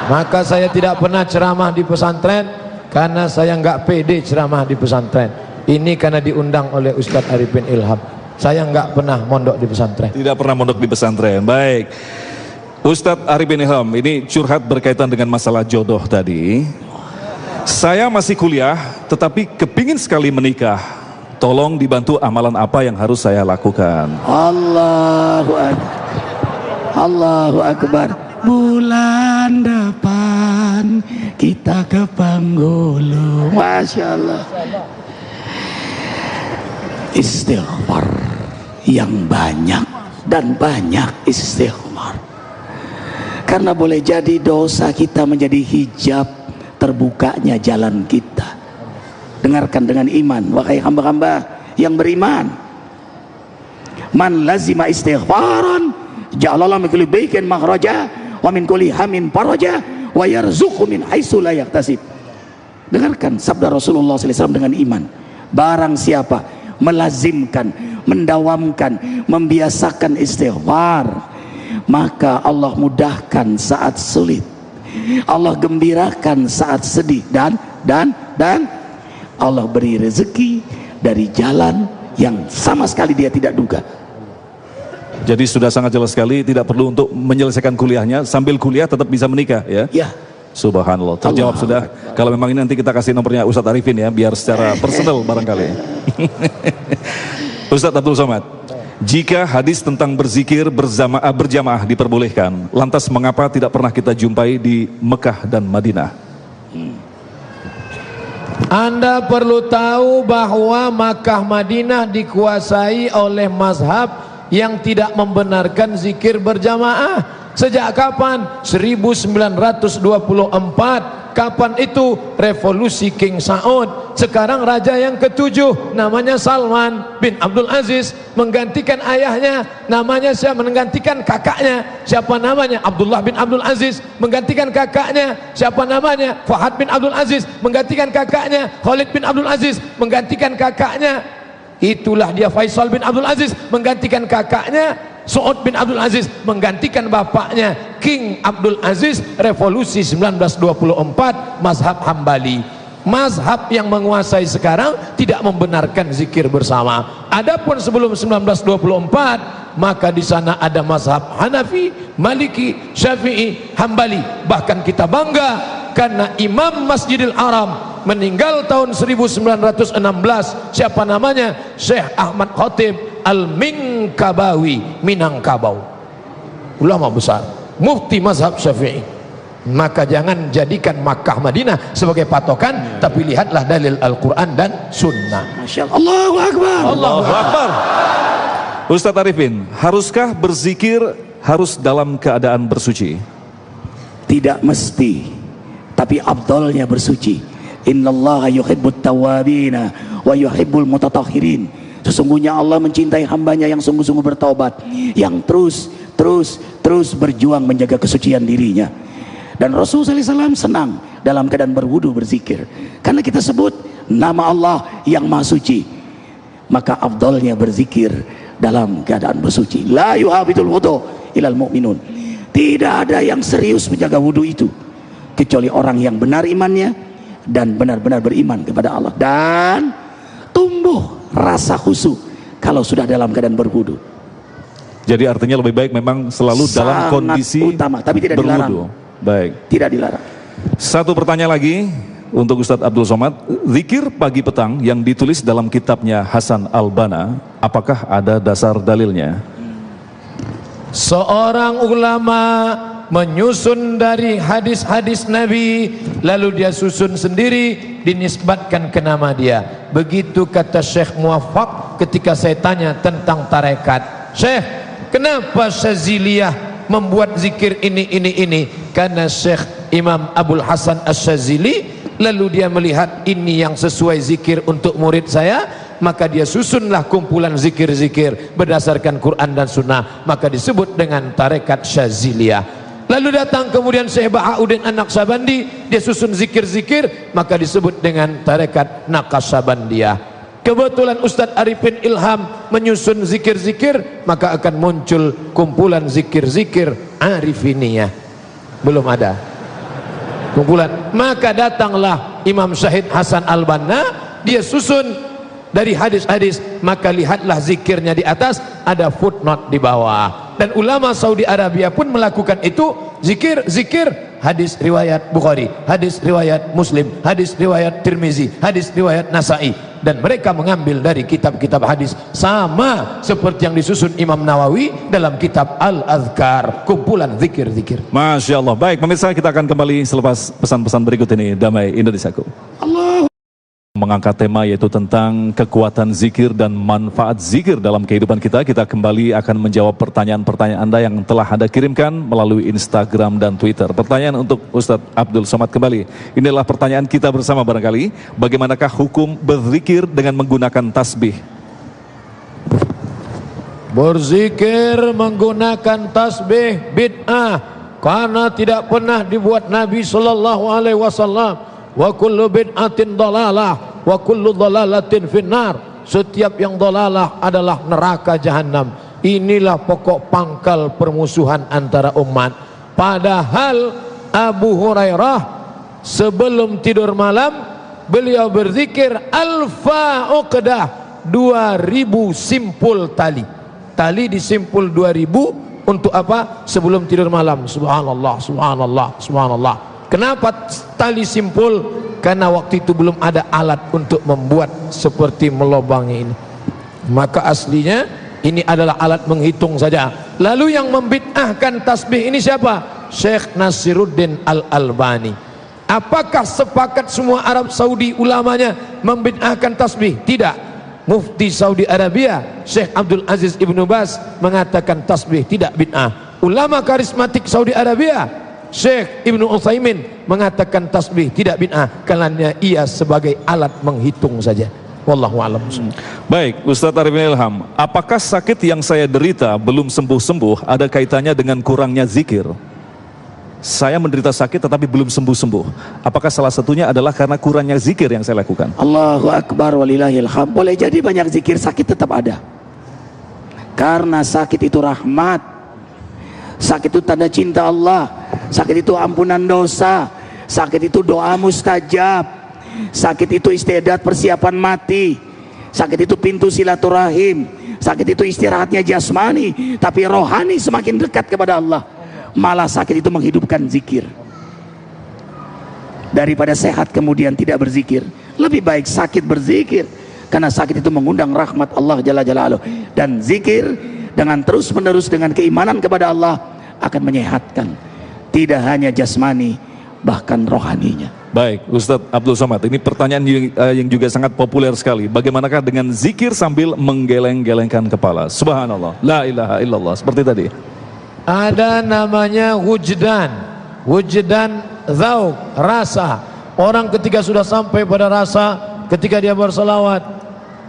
Maka saya tidak pernah ceramah di pesantren karena saya nggak pede ceramah di pesantren. Ini karena diundang oleh Ustadz Arifin Ilham. Saya nggak pernah mondok di pesantren. Tidak pernah mondok di pesantren. Baik, Ustadz Arifin Ilham ini curhat berkaitan dengan masalah jodoh tadi. Saya masih kuliah tetapi kepingin sekali menikah. Tolong dibantu amalan apa yang harus saya lakukan. Allahu Akbar. Allahu Akbar. Bulan depan kita ke Panggulu. Masya Allah. Istighfar yang banyak dan banyak istighfar. Karena boleh jadi dosa kita menjadi hijab terbukanya jalan kita. Dengarkan dengan iman, wahai hamba-hamba yang beriman. Man lazima istighfaran ja'alallahu min kulli baikin makhraja wa min kulli hamin faraja wa yarzuqhu min haitsu la yahtasib. Dengarkan sabda Rasulullah SAW dengan iman. Barang siapa melazimkan, mendawamkan, membiasakan istighfar, maka Allah mudahkan saat sulit, Allah gembirakan saat sedih, dan Allah beri rezeki dari jalan yang sama sekali dia tidak duga. Jadi sudah sangat jelas sekali, tidak perlu untuk menyelesaikan kuliahnya, sambil kuliah tetap bisa menikah ya. Ya. Subhanallah, terjawab Allah. Sudah. Kalau memang ini nanti kita kasih nomornya Ustadz Arifin ya, biar secara personal barangkali. Ustadz Abdul Somad, jika hadis tentang berzikir berjamaah diperbolehkan, lantas mengapa tidak pernah kita jumpai di Mekah dan Madinah? Anda perlu tahu bahwa Makkah Madinah dikuasai oleh mazhab yang tidak membenarkan zikir berjamaah. Sejak kapan? 1924. Kapan itu? Revolusi King Saud. Sekarang raja yang ke-7 namanya Salman bin Abdul Aziz, menggantikan ayahnya. Namanya siapa? Menggantikan kakaknya. Siapa namanya? Abdullah bin Abdul Aziz. Menggantikan kakaknya. Siapa namanya? Fahad bin Abdul Aziz. Menggantikan kakaknya. Khalid bin Abdul Aziz. Menggantikan kakaknya. Itulah dia Faisal bin Abdul Aziz. Menggantikan kakaknya. Saud bin Abdul Aziz menggantikan bapaknya King Abdul Aziz. Revolusi 1924, mazhab Hambali. Mazhab yang menguasai sekarang tidak membenarkan zikir bersama. Adapun sebelum 1924, maka di sana ada mazhab Hanafi, Maliki, Syafi'i, Hambali. Bahkan kita bangga karena Imam Masjidil Haram meninggal tahun 1916. Siapa namanya? Syekh Ahmad Khatib Al-Minkabawi, Minangkabau, ulama besar, mufti mazhab Syafi'i. Maka jangan jadikan Makkah Madinah sebagai patokan, tapi lihatlah dalil Al-Quran dan Sunnah. Masya Allah. Allahu Akbar. Allahu Akbar. Ustadz Arifin, haruskah berzikir harus dalam keadaan bersuci? Tidak mesti, tapi afdalnya bersuci. Innallaha yuhibbut tawwabina wa yuhibbul mutatahhirin. Sesungguhnya Allah mencintai hambanya yang sungguh-sungguh bertaubat, yang terus berjuang menjaga kesucian dirinya. Dan Rasulullah SAW senang dalam keadaan berwudu berzikir, karena kita sebut nama Allah yang maha suci. Maka afdalnya berzikir dalam keadaan bersuci. La yuhabidul wudu ilal mu'minun. Tidak ada yang serius menjaga wudu itu kecuali orang yang benar imannya dan benar-benar beriman kepada Allah, dan tumbuh rasa khusyuk kalau sudah dalam keadaan berwudu. Jadi artinya lebih baik memang selalu dalam kondisi utama, tapi tidak berwudu. dilarang. Baik. Tidak dilarang. Satu pertanyaan lagi untuk Ustadz Abdul Somad. Zikir pagi petang yang ditulis dalam kitabnya Hasan Al-Banna, apakah ada dasar dalilnya? Seorang ulama menyusun dari hadis-hadis Nabi, lalu dia susun sendiri, dinisbatkan ke nama dia. Begitu kata Syekh Muwaffaq ketika saya tanya tentang tarekat. Syekh, kenapa Syaziliyah membuat zikir ini? Karena Syekh Imam Abdul Hasan Asy-Syazili, lalu dia melihat ini yang sesuai zikir untuk murid saya, maka dia susunlah kumpulan zikir-zikir berdasarkan Quran dan Sunnah, maka disebut dengan tarekat Syaziliyah. Lalu datang kemudian Syekh Bahauddin An-Naqsabandi, dia susun zikir-zikir, maka disebut dengan tarekat Naqsabandiyah. Kebetulan Ustadz Arifin Ilham menyusun zikir-zikir, maka akan muncul kumpulan zikir-zikir Arifiniyah. Belum ada kumpulan. Maka datanglah Imam Syahid Hasan Al-Banna, dia susun dari hadis-hadis, maka lihatlah zikirnya di atas, ada footnote di bawah. Dan ulama Saudi Arabia pun melakukan itu, zikir hadis riwayat Bukhari, hadis riwayat Muslim, hadis riwayat Tirmizi, hadis riwayat Nasai, dan mereka mengambil dari kitab-kitab hadis sama seperti yang disusun Imam Nawawi dalam kitab Al-Azkar, kumpulan zikir-zikir. Masya Allah. Baik pemirsa, kita akan kembali selepas pesan-pesan berikut ini. Damai Indonesiaku. Allah Mengangkat tema yaitu tentang kekuatan zikir dan manfaat zikir dalam kehidupan kita. Kita kembali akan menjawab pertanyaan-pertanyaan Anda yang telah Anda kirimkan melalui Instagram dan Twitter. Pertanyaan untuk Ustadz Abdul Somad kembali. Inilah pertanyaan kita bersama barangkali. Bagaimanakah hukum berzikir dengan menggunakan tasbih? Berzikir menggunakan tasbih bid'ah, karena tidak pernah dibuat Nabi sallallahu alaihi wasallam. Wa kullu bid'atin dalalah wa kullu dalalatin finnar. Setiap yang dalalah adalah neraka jahanam. Inilah pokok pangkal permusuhan antara umat. Padahal Abu Hurairah sebelum tidur malam beliau berzikir alfa uqdah, 2000 simpul tali. Tali disimpul 2000 untuk apa? Sebelum tidur malam. Subhanallah, subhanallah, subhanallah. Kenapa tali simpul? Karena waktu itu belum ada alat untuk membuat seperti melobangi ini. Maka aslinya ini adalah alat menghitung saja. Lalu yang membid'ahkan tasbih ini siapa? Syekh Nasiruddin Al-Albani. Apakah sepakat semua Arab Saudi ulamanya membid'ahkan tasbih? Tidak. Mufti Saudi Arabia Syekh Abdul Aziz Ibnu Baz mengatakan tasbih tidak bid'ah. Ulama karismatik Saudi Arabia Syekh Ibnu Utsaimin mengatakan tasbih tidak bid'ah, karena ia sebagai alat menghitung saja. Wallahu a'lam. Baik, Ustadz Arifin Ilham, apakah sakit yang saya derita belum sembuh-sembuh ada kaitannya dengan kurangnya zikir? Saya menderita sakit tetapi belum sembuh-sembuh. Apakah salah satunya adalah karena kurangnya zikir yang saya lakukan? Allahu Akbar walillahil hamd. Boleh jadi banyak zikir, sakit tetap ada. Karena sakit itu rahmat. Sakit itu tanda cinta Allah. Sakit itu ampunan dosa. Sakit itu doa mustajab. Sakit itu istiadat persiapan mati. Sakit itu pintu silaturahim. Sakit itu istirahatnya jasmani, tapi rohani semakin dekat kepada Allah. Malah sakit itu menghidupkan zikir. Daripada sehat kemudian tidak berzikir, lebih baik sakit berzikir, karena sakit itu mengundang rahmat Allah Jalla Jalaluhu. Dan zikir dengan terus menerus dengan keimanan kepada Allah akan menyehatkan tidak hanya jasmani, bahkan rohaninya. Baik, Ustadz Abdul Somad, ini pertanyaan yang juga sangat populer sekali. Bagaimanakah dengan zikir sambil menggeleng-gelengkan kepala? Subhanallah, la ilaha illallah, seperti tadi. Ada namanya wujdan, wujdan zauq, rasa. Orang ketika sudah sampai pada rasa, ketika dia berselawat,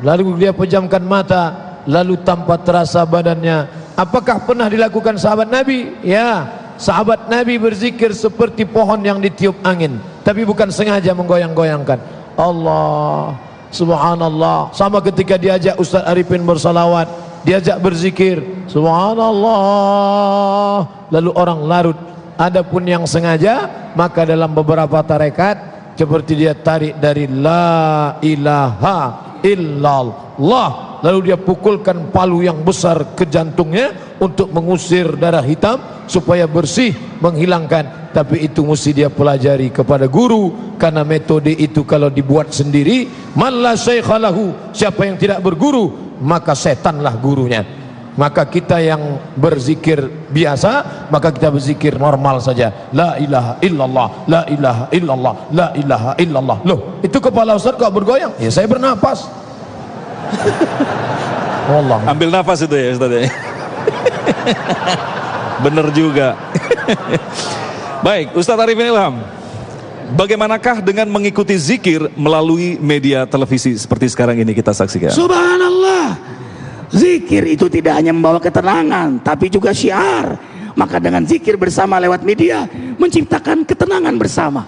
lalu dia pejamkan mata, lalu tanpa terasa badannya. Apakah pernah dilakukan sahabat Nabi? Ya, sahabat Nabi berzikir seperti pohon yang ditiup angin, tapi bukan sengaja menggoyang-goyangkan. Allah, subhanallah. Sama ketika diajak Ustaz Arifin bersalawat, diajak berzikir, subhanallah, lalu orang larut. Adapun yang sengaja, maka dalam beberapa tarekat seperti dia tarik dari la ilaha illallah, lalu dia pukulkan palu yang besar ke jantungnya untuk mengusir darah hitam supaya bersih, menghilangkan. Tapi itu mesti dia pelajari kepada guru, karena metode itu kalau dibuat sendiri, man la syaikha lahu, siapa yang tidak berguru maka setanlah gurunya. Maka kita yang berzikir biasa, maka kita berzikir normal saja. La ilaha illallah, la ilaha illallah, la ilaha illallah. Loh, itu kepala Ustaz kok bergoyang? Ya saya bernapas. Allah. Ambil nafas itu ya Ustaz ya. Bener juga. Baik, Ustaz Arifin Ilham, bagaimanakah dengan mengikuti zikir melalui media televisi seperti sekarang ini kita saksikan? Subhanallah, zikir itu tidak hanya membawa ketenangan, tapi juga syiar. Maka dengan zikir bersama lewat media, menciptakan ketenangan bersama.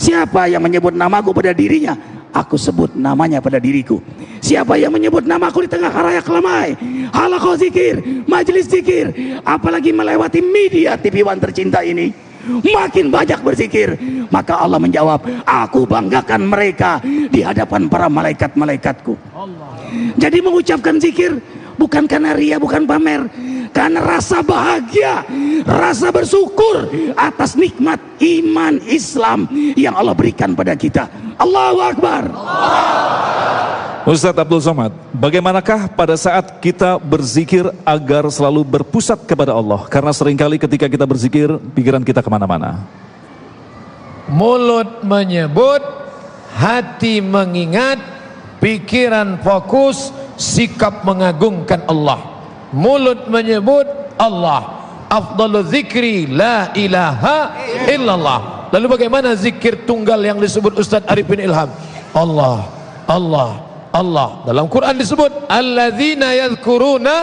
Siapa yang menyebut namaku pada dirinya, aku sebut namanya pada diriku. Siapa yang menyebut namaku di tengah khalayak ramai, halaqah zikir, majelis zikir, apalagi melewati media TV One tercinta ini, makin banyak berzikir, maka Allah menjawab, aku banggakan mereka di hadapan para malaikat-malaikatku. Jadi mengucapkan zikir bukan karena ria, bukan pamer, karena rasa bahagia, rasa bersyukur atas nikmat iman Islam yang Allah berikan pada kita. Allahu Akbar. Ustadz Abdul Somad, bagaimanakah pada saat kita berzikir agar selalu berpusat kepada Allah? Karena seringkali ketika kita berzikir, pikiran kita kemana-mana. Mulut menyebut, hati mengingat, pikiran fokus, sikap mengagungkan Allah. Mulut menyebut Allah, afdalu zikri la ilaha illallah. Lalu bagaimana zikir tunggal yang disebut Ustadz Arifin Ilham? Allah, Allah, Allah. Dalam Quran disebut alladzina yadhkuruna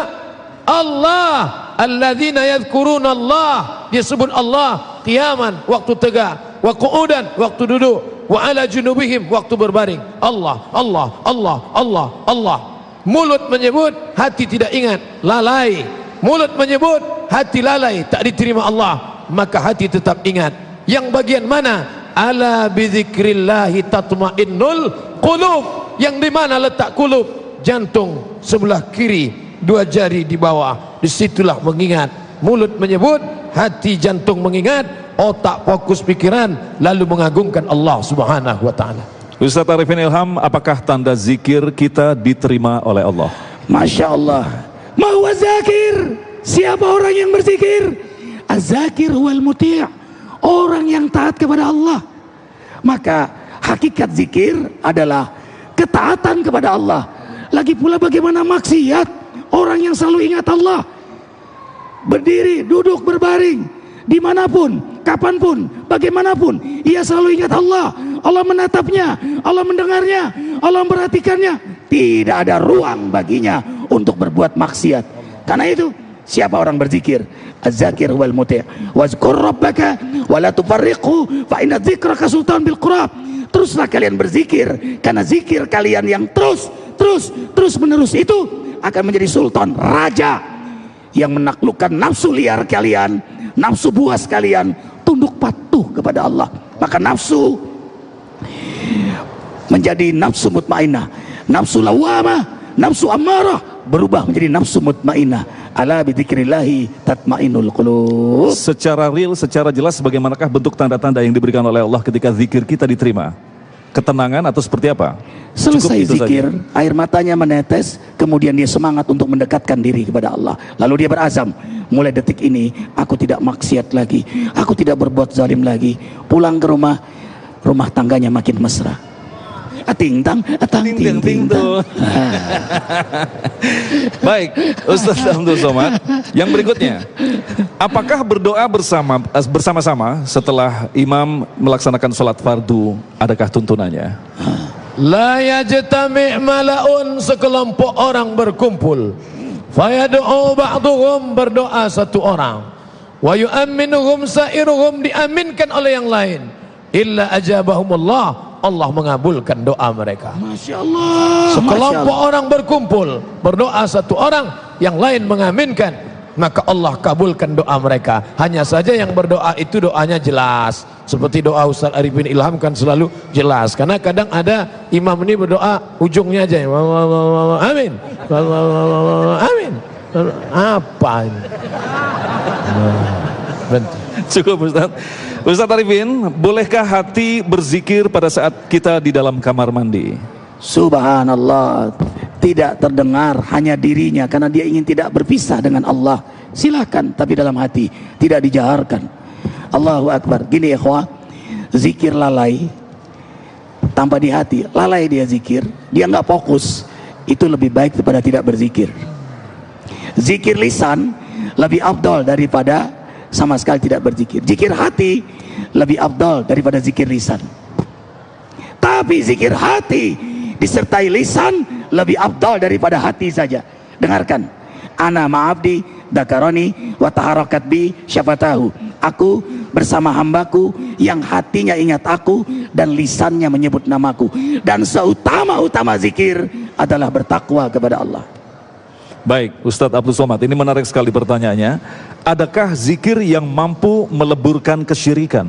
Allah, alladzina yadhkuruna Allah. Dia sebut Allah qiyaman, waktu tegak, wa qu'udan, waktu duduk, wa ala junubihim, waktu berbaring. Allah, Allah, Allah, Allah, Allah. Mulut menyebut, hati tidak ingat, lalai. Mulut menyebut, hati lalai, tak diterima Allah, maka hati tetap ingat. Yang bagian mana? Ala bidzikrillahi tatmainnul qulub. Yang di mana letak kulub? Jantung sebelah kiri, 2 jari di bawah. Disitulah mengingat. Mulut menyebut, hati jantung mengingat, otak fokus pikiran, lalu mengagungkan Allah Subhanahu wa ta'ala. Ustadz Arifin Ilham, apakah tanda zikir kita diterima oleh Allah? Masya Allah. Mahuwa zakir, siapa orang yang berzikir? Az-zakir huwal muti', orang yang taat kepada Allah. Maka hakikat zikir adalah ketaatan kepada Allah. Lagi pula bagaimana maksiat orang yang selalu ingat Allah, berdiri, duduk, berbaring, dimanapun, kapanpun, bagaimanapun, ia selalu ingat Allah. Allah menatapnya, Allah mendengarnya, Allah memperhatikannya. Tidak ada ruang baginya untuk berbuat maksiat. Karena itu, siapa orang berzikir? Az-zakir wal muti'. Wazkur rabbaka wa la tufarriqhu fa inna dzikraka sultan bil qurab. Teruslah kalian berzikir, karena zikir kalian yang terus menerus itu akan menjadi sultan, raja yang menaklukkan nafsu liar kalian, nafsu buas kalian, tunduk patuh kepada Allah. Maka nafsu menjadi nafsu mutmainah, nafsu lawamah, nafsu ammarah berubah menjadi nafsu mutmainah. Ala bidzikrillahi tatmainnul qulub. Secara real, secara jelas, bagaimanakah bentuk tanda-tanda yang diberikan oleh Allah ketika zikir kita diterima? Ketenangan atau seperti apa? Selesai zikir, saja. air matanya menetes, kemudian dia semangat untuk mendekatkan diri kepada Allah. Lalu dia berazam, mulai detik ini aku tidak maksiat lagi, aku tidak berbuat zalim lagi. Pulang ke rumah, rumah tangganya makin mesra. Ating-tang, atang-ting-ting-tang. Baik, Ustadz Abdul Somad, yang berikutnya, apakah berdoa bersama-sama setelah imam melaksanakan sholat fardu, adakah tuntunannya? La yajtami' mala'un, sekelompok orang berkumpul, fayad'u ba'duhum, berdoa satu orang, wa yu'amminuhum sa'iruhum, diaminkan oleh yang lain, illa ajabahumullah, Allah mengabulkan doa mereka. Masya Allah. Sekelompok orang berkumpul, berdoa satu orang, yang lain mengaminkan, maka Allah kabulkan doa mereka. Hanya saja yang berdoa itu doanya jelas, seperti doa Ustaz Arifin Ilham kan selalu jelas. Karena kadang ada imam ini berdoa ujungnya aja, amin, amin. Apa ini? Bentar. Cukup Ustadz. Ustadz Arifin, bolehkah hati berzikir pada saat kita di dalam kamar mandi? Subhanallah. tidak terdengar hanya dirinya karena dia ingin tidak berpisah dengan Allah, silahkan, tapi dalam hati, tidak dijaharkan. Allahu Akbar. Gini ikhwah, zikir lalai tanpa di hati, lalai dia zikir, dia nggak fokus, itu lebih baik daripada tidak berzikir. Zikir lisan lebih afdal daripada sama sekali tidak berzikir. Zikir hati lebih afdal daripada zikir lisan. Tapi zikir hati disertai lisan lebih afdal daripada hati saja. Dengarkan. Ana ma'abdi dakaroni wa taharakat bi syafatahu. Aku bersama hambaku yang hatinya ingat aku dan lisannya menyebut namaku. Dan seutama-utama zikir adalah bertakwa kepada Allah. Baik, Ustadz Abdul Somad, ini menarik sekali pertanyaannya. Adakah zikir yang mampu meleburkan kesyirikan?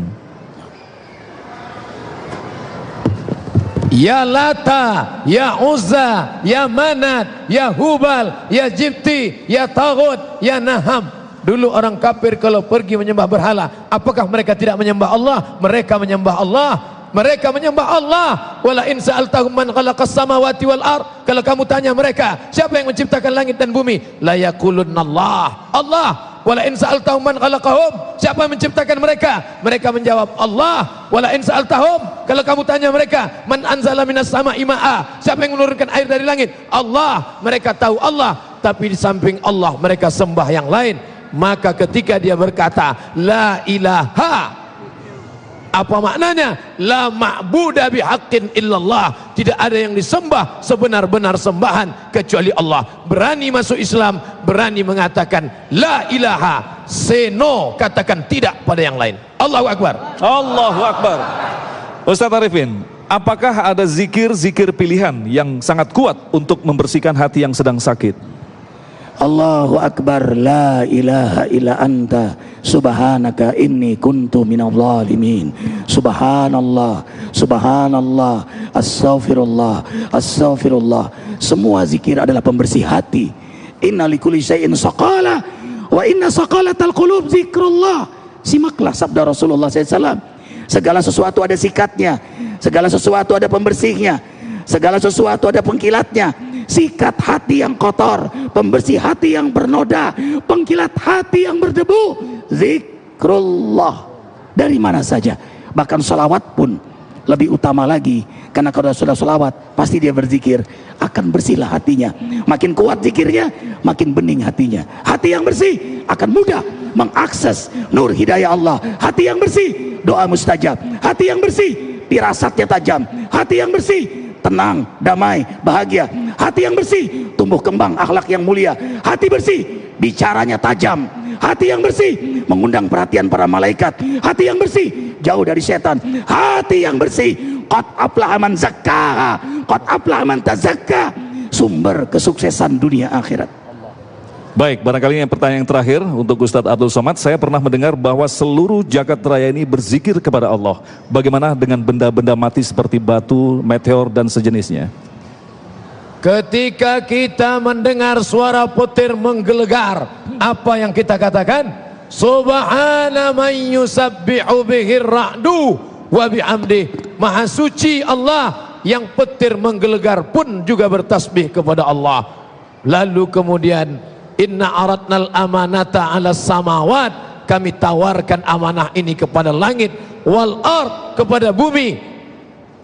Ya Lata, Ya Uzza, Ya Manat, Ya Hubal, Ya Jibti, Ya Taghut, Ya Naham. Dulu orang kafir kalau pergi menyembah berhala, apakah mereka tidak menyembah Allah? Mereka menyembah Allah. Mereka menyembah Allah. Wala in sa'altahum man khalaqas samawati wal ard. Kalau kamu tanya mereka, siapa yang menciptakan langit dan bumi? La yaqulunallah. Allah. Wala in sa'altahum man khalaqahum. Siapa yang menciptakan mereka? Mereka menjawab Allah. Wala in sa'altahum. Kalau kamu tanya mereka, man anzala minas sama'i ma'a. Siapa yang menurunkan air dari langit? Allah. Mereka tahu Allah, tapi di samping Allah mereka sembah yang lain. Maka ketika dia berkata la ilaha, apa maknanya? La ma'buda bihaqqin illallah. Tidak ada yang disembah sebenar-benar sembahan kecuali Allah. Berani masuk Islam, berani mengatakan la ilaha, say no, katakan tidak pada yang lain. Allahu Akbar. Allahu Akbar. Ustaz Arifin, apakah ada zikir-zikir pilihan yang sangat kuat untuk membersihkan hati yang sedang sakit? Allahu Akbar, la ilaha illa anta subhanaka inni kuntu minadh dhalimin. Subhanallah, subhanallah, astaghfirullah, astaghfirullah. Semua zikir adalah pembersih hati. Inna likulli syai'in saqala wa inna saqalatal qulub zikrullah. Simaklah sabda Rasulullah SAW. Segala sesuatu ada sikatnya, segala sesuatu ada pembersihnya, segala sesuatu ada pengkilatnya. Sikat hati yang kotor, pembersih hati yang bernoda, pengkilat hati yang berdebu, zikrullah. Dari mana saja, bahkan salawat pun lebih utama lagi. Karena kalau sudah salawat, pasti dia berzikir, akan bersihlah hatinya. Makin kuat zikirnya, makin bening hatinya. Hati yang bersih akan mudah mengakses nur hidayah Allah. Hati yang bersih, doa mustajab. Hati yang bersih, firasatnya tajam. Hati yang bersih, tenang, damai, bahagia. Hati yang bersih, tumbuh kembang akhlak yang mulia. Hati bersih, bicaranya tajam. Hati yang bersih, mengundang perhatian para malaikat. Hati yang bersih, jauh dari setan. Hati yang bersih, qad aflaha man zakkaha, qad aflaha man tazakka. Sumber kesuksesan dunia akhirat. Baik, barangkali yang pertanyaan yang terakhir untuk Ustadz Abdul Somad. Saya pernah mendengar bahwa seluruh jagat raya ini berzikir kepada Allah. Bagaimana dengan benda-benda mati seperti batu, meteor, dan sejenisnya? Ketika kita mendengar suara petir menggelegar, apa yang kita katakan? Subhana man yusabbihu bihir ra'du wa bihamdi. Maha suci Allah yang petir menggelegar pun juga bertasbih kepada Allah. Lalu kemudian inna aradnal amanata ala samawat, kami tawarkan amanah ini kepada langit, wal ard, kepada bumi,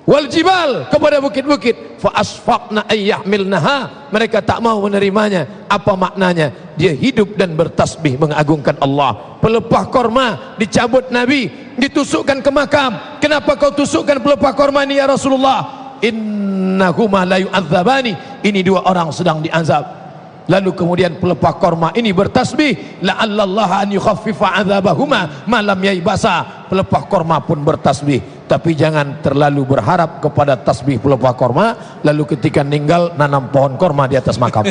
wal jibal, kepada bukit-bukit, fa asfaqna ayyahmilnaha, mereka tak mau menerimanya. Apa maknanya? Dia hidup dan bertasbih mengagungkan Allah. Pelepah korma dicabut Nabi, ditusukkan ke makam. Kenapa kau tusukkan pelepah korma ini ya Rasulullah? Innahuma la yu'adzabani, ini dua orang sedang diazab. Lalu kemudian pelepah korma ini bertasbih, la'allallaha an yukhaffifa 'adzabahuma ma lam yaibasa. Pelepah korma pun bertasbih, tapi jangan terlalu berharap kepada tasbih pelepah korma lalu ketika meninggal nanam pohon korma di atas makam.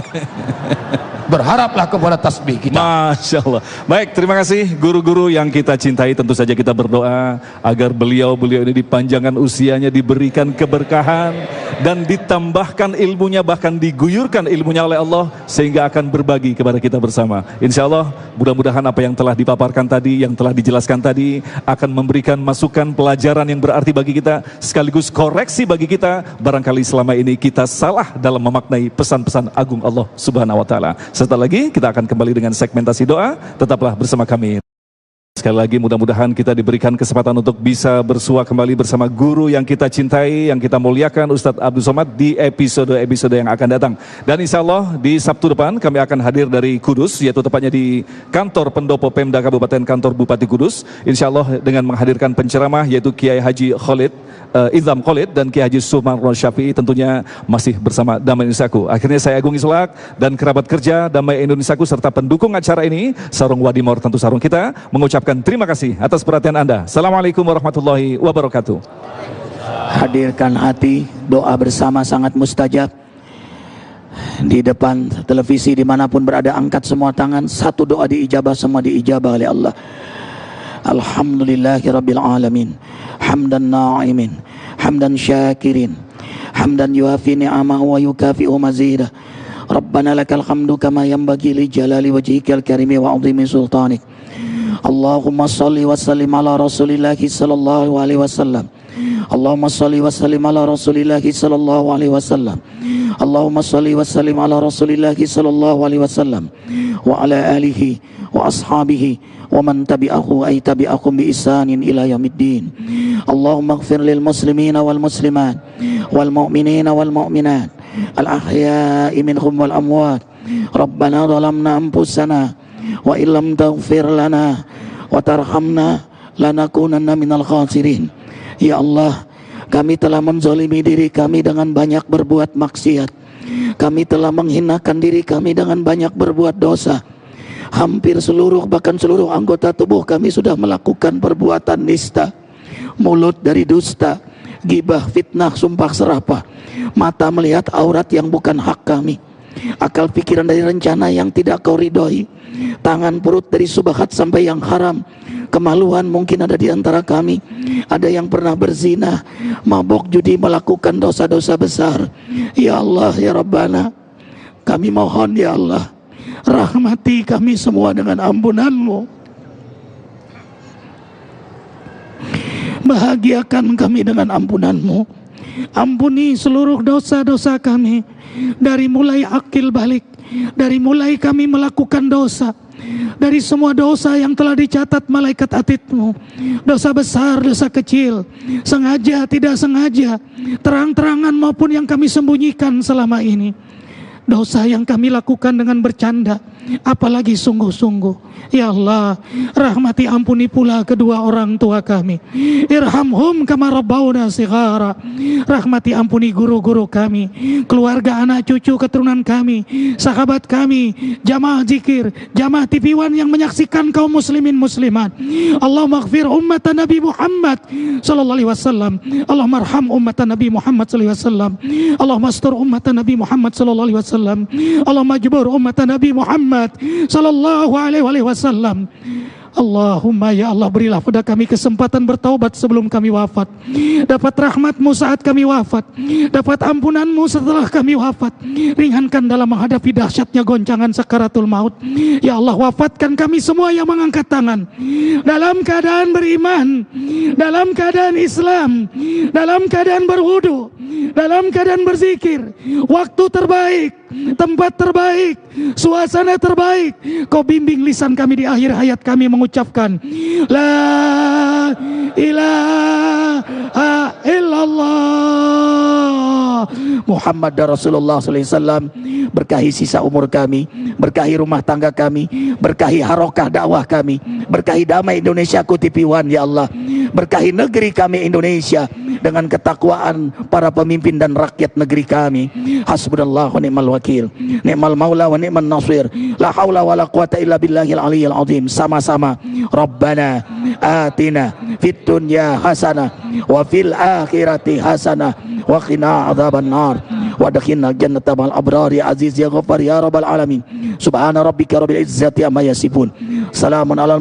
berharaplah kepada tasbih kita. Masya Allah. Baik, terima kasih guru-guru yang kita cintai. Tentu saja kita berdoa agar beliau ini dipanjangkan usianya, diberikan keberkahan dan ditambahkan ilmunya, bahkan diguyurkan ilmunya oleh Allah sehingga akan berbagi kepada kita bersama. Insya Allah mudah-mudahan apa yang telah dipaparkan tadi, yang telah dijelaskan tadi akan memberikan masukan pelajaran yang berarti bagi kita, sekaligus koreksi bagi kita barangkali selama ini kita salah dalam memaknai pesan-pesan agung Allah Subhanahu wa taala. Setelah lagi kita akan kembali dengan segmentasi doa. Tetaplah bersama kami. Sekali lagi mudah-mudahan kita diberikan kesempatan untuk bisa bersua kembali bersama guru yang kita cintai, yang kita muliakan, Ustadz Abdul Somad, di episode-episode yang akan datang. Dan insya Allah di Sabtu depan kami akan hadir dari Kudus, yaitu tepatnya di kantor pendopo Pemda Kabupaten, kantor Bupati Kudus. Insya Allah dengan menghadirkan penceramah yaitu Kiai Haji Khalid Idham Khalid dan Kiai Haji Sumarno Syafi'i, tentunya masih bersama Damai Indonesiaku. Akhirnya saya Agung Islak dan kerabat kerja Damai Indonesiaku serta pendukung acara ini, Sarung Wadimor, tentu sarung kita, mengucapkan terima kasih atas perhatian Anda. Assalamualaikum warahmatullahi wabarakatuh. Hadirkan hati, doa bersama sangat mustajab. Di depan televisi dimanapun berada, angkat semua tangan, satu doa diijabah, semua diijabah oleh Allah. Alhamdulillahi Rabbil Alamin, hamdan na'imin, hamdan syakirin, hamdan yuafi ni'amahu wa yukafi'u mazidah. Rabbana lakal hamdu kama yanbaghi li jalali wajhikal karimi wa 'azimi sultanik. Allahumma salli wa sallim ala rasulillahi sallallahu alaihi wasallam. Allahumma salli wa sallim ala rasulillahi sallallahu alaihi wasallam. Allahumma salli wa sallim ala rasulillahi sallallahu alaihi wasallam wa ala alihi wa ashabihi wa man tabi'ahu ay tabi'akum bi ihsanin ila yaumiddin. Allahumma ighfir lil muslimina wal muslimat wal mu'minina wal mu'minat al ahya'i minhum wal amwat. Rabbana zalamna anfusana wa illam taghfir lana wa tarhamna lanakunanna minal khasirin. Ya Allah, kami telah menzalimi diri kami dengan banyak berbuat maksiat. Kami telah menghinakan diri kami dengan banyak berbuat dosa. Hampir seluruh, bahkan seluruh anggota tubuh kami sudah melakukan perbuatan nista. Mulut dari dusta, gibah, fitnah, sumpah serapah. Mata melihat aurat yang bukan hak kami. Akal pikiran dari rencana yang tidak kau ridhoi. Tangan perut dari subhat sampai yang haram. Kemaluan mungkin ada di antara kami. Ada yang pernah berzina, mabok, judi, melakukan dosa-dosa besar. Ya Allah, ya Rabbana, kami mohon ya Allah, rahmati kami semua dengan ampunan-Mu. Bahagiakan kami dengan ampunan-Mu. Ampuni seluruh dosa-dosa kami, dari mulai akil balik, dari mulai kami melakukan dosa, dari semua dosa yang telah dicatat malaikat atid-Mu, dosa besar, dosa kecil, sengaja, tidak sengaja, terang-terangan maupun yang kami sembunyikan selama ini, dosa yang kami lakukan dengan bercanda, apalagi sungguh-sungguh. Ya Allah, rahmati ampuni pula kedua orang tua kami. Irhamhum kama rabbawna shighara. Rahmati ampuni guru-guru kami, keluarga, anak cucu keturunan kami, sahabat kami, jamaah zikir, jamaah TV One yang menyaksikan kaum muslimin muslimat. Allahumma ighfir ummatan Nabi Muhammad sallallahu alaihi wasallam. Allahumma arham ummatan Nabi Muhammad sallallahu alaihi wasallam. Allahumma astur ummatan Nabi Muhammad sallallahu alaihi wasallam. Allahumma jbur ummatan Nabi Muhammad sallallahu alaihi wasallam. Allahumma ya Allah, berilah pada kami kesempatan bertaubat sebelum kami wafat, dapat rahmat-Mu saat kami wafat, dapat ampunan-Mu setelah kami wafat, ringankan dalam menghadapi dahsyatnya goncangan sakaratul maut. Ya Allah, wafatkan kami semua yang mengangkat tangan dalam keadaan beriman, dalam keadaan Islam, dalam keadaan berwudu, dalam keadaan berzikir. Waktu terbaik, tempat terbaik, suasana terbaik. Kau bimbing lisan kami di akhir hayat kami mengucapkan La ilaha illallah Muhammad Rasulullah sallallahu alaihi wasallam. Berkahi sisa umur kami, berkahi rumah tangga kami, berkahi harokah dakwah kami, berkahi Damai Indonesiaku TV One ya Allah. Berkahi negeri kami Indonesia dengan ketakwaan para pemimpin dan rakyat negeri kami. Hasbunallahu wa ni'mal wakil, ni'mal maula wa ni'man nasir. La haula wa la quwata illa billahil aliyyil azim. Sama-sama. Rabbana atina fid dunya hasanah wa fil akhirati hasanah wa qina adzabannar. wa adkhilna jannata ma'al abrar ya aziz ya ghaffar ya rabbal alamin. Subhana rabbika rabbil izzati amma yasifun. Salamun alal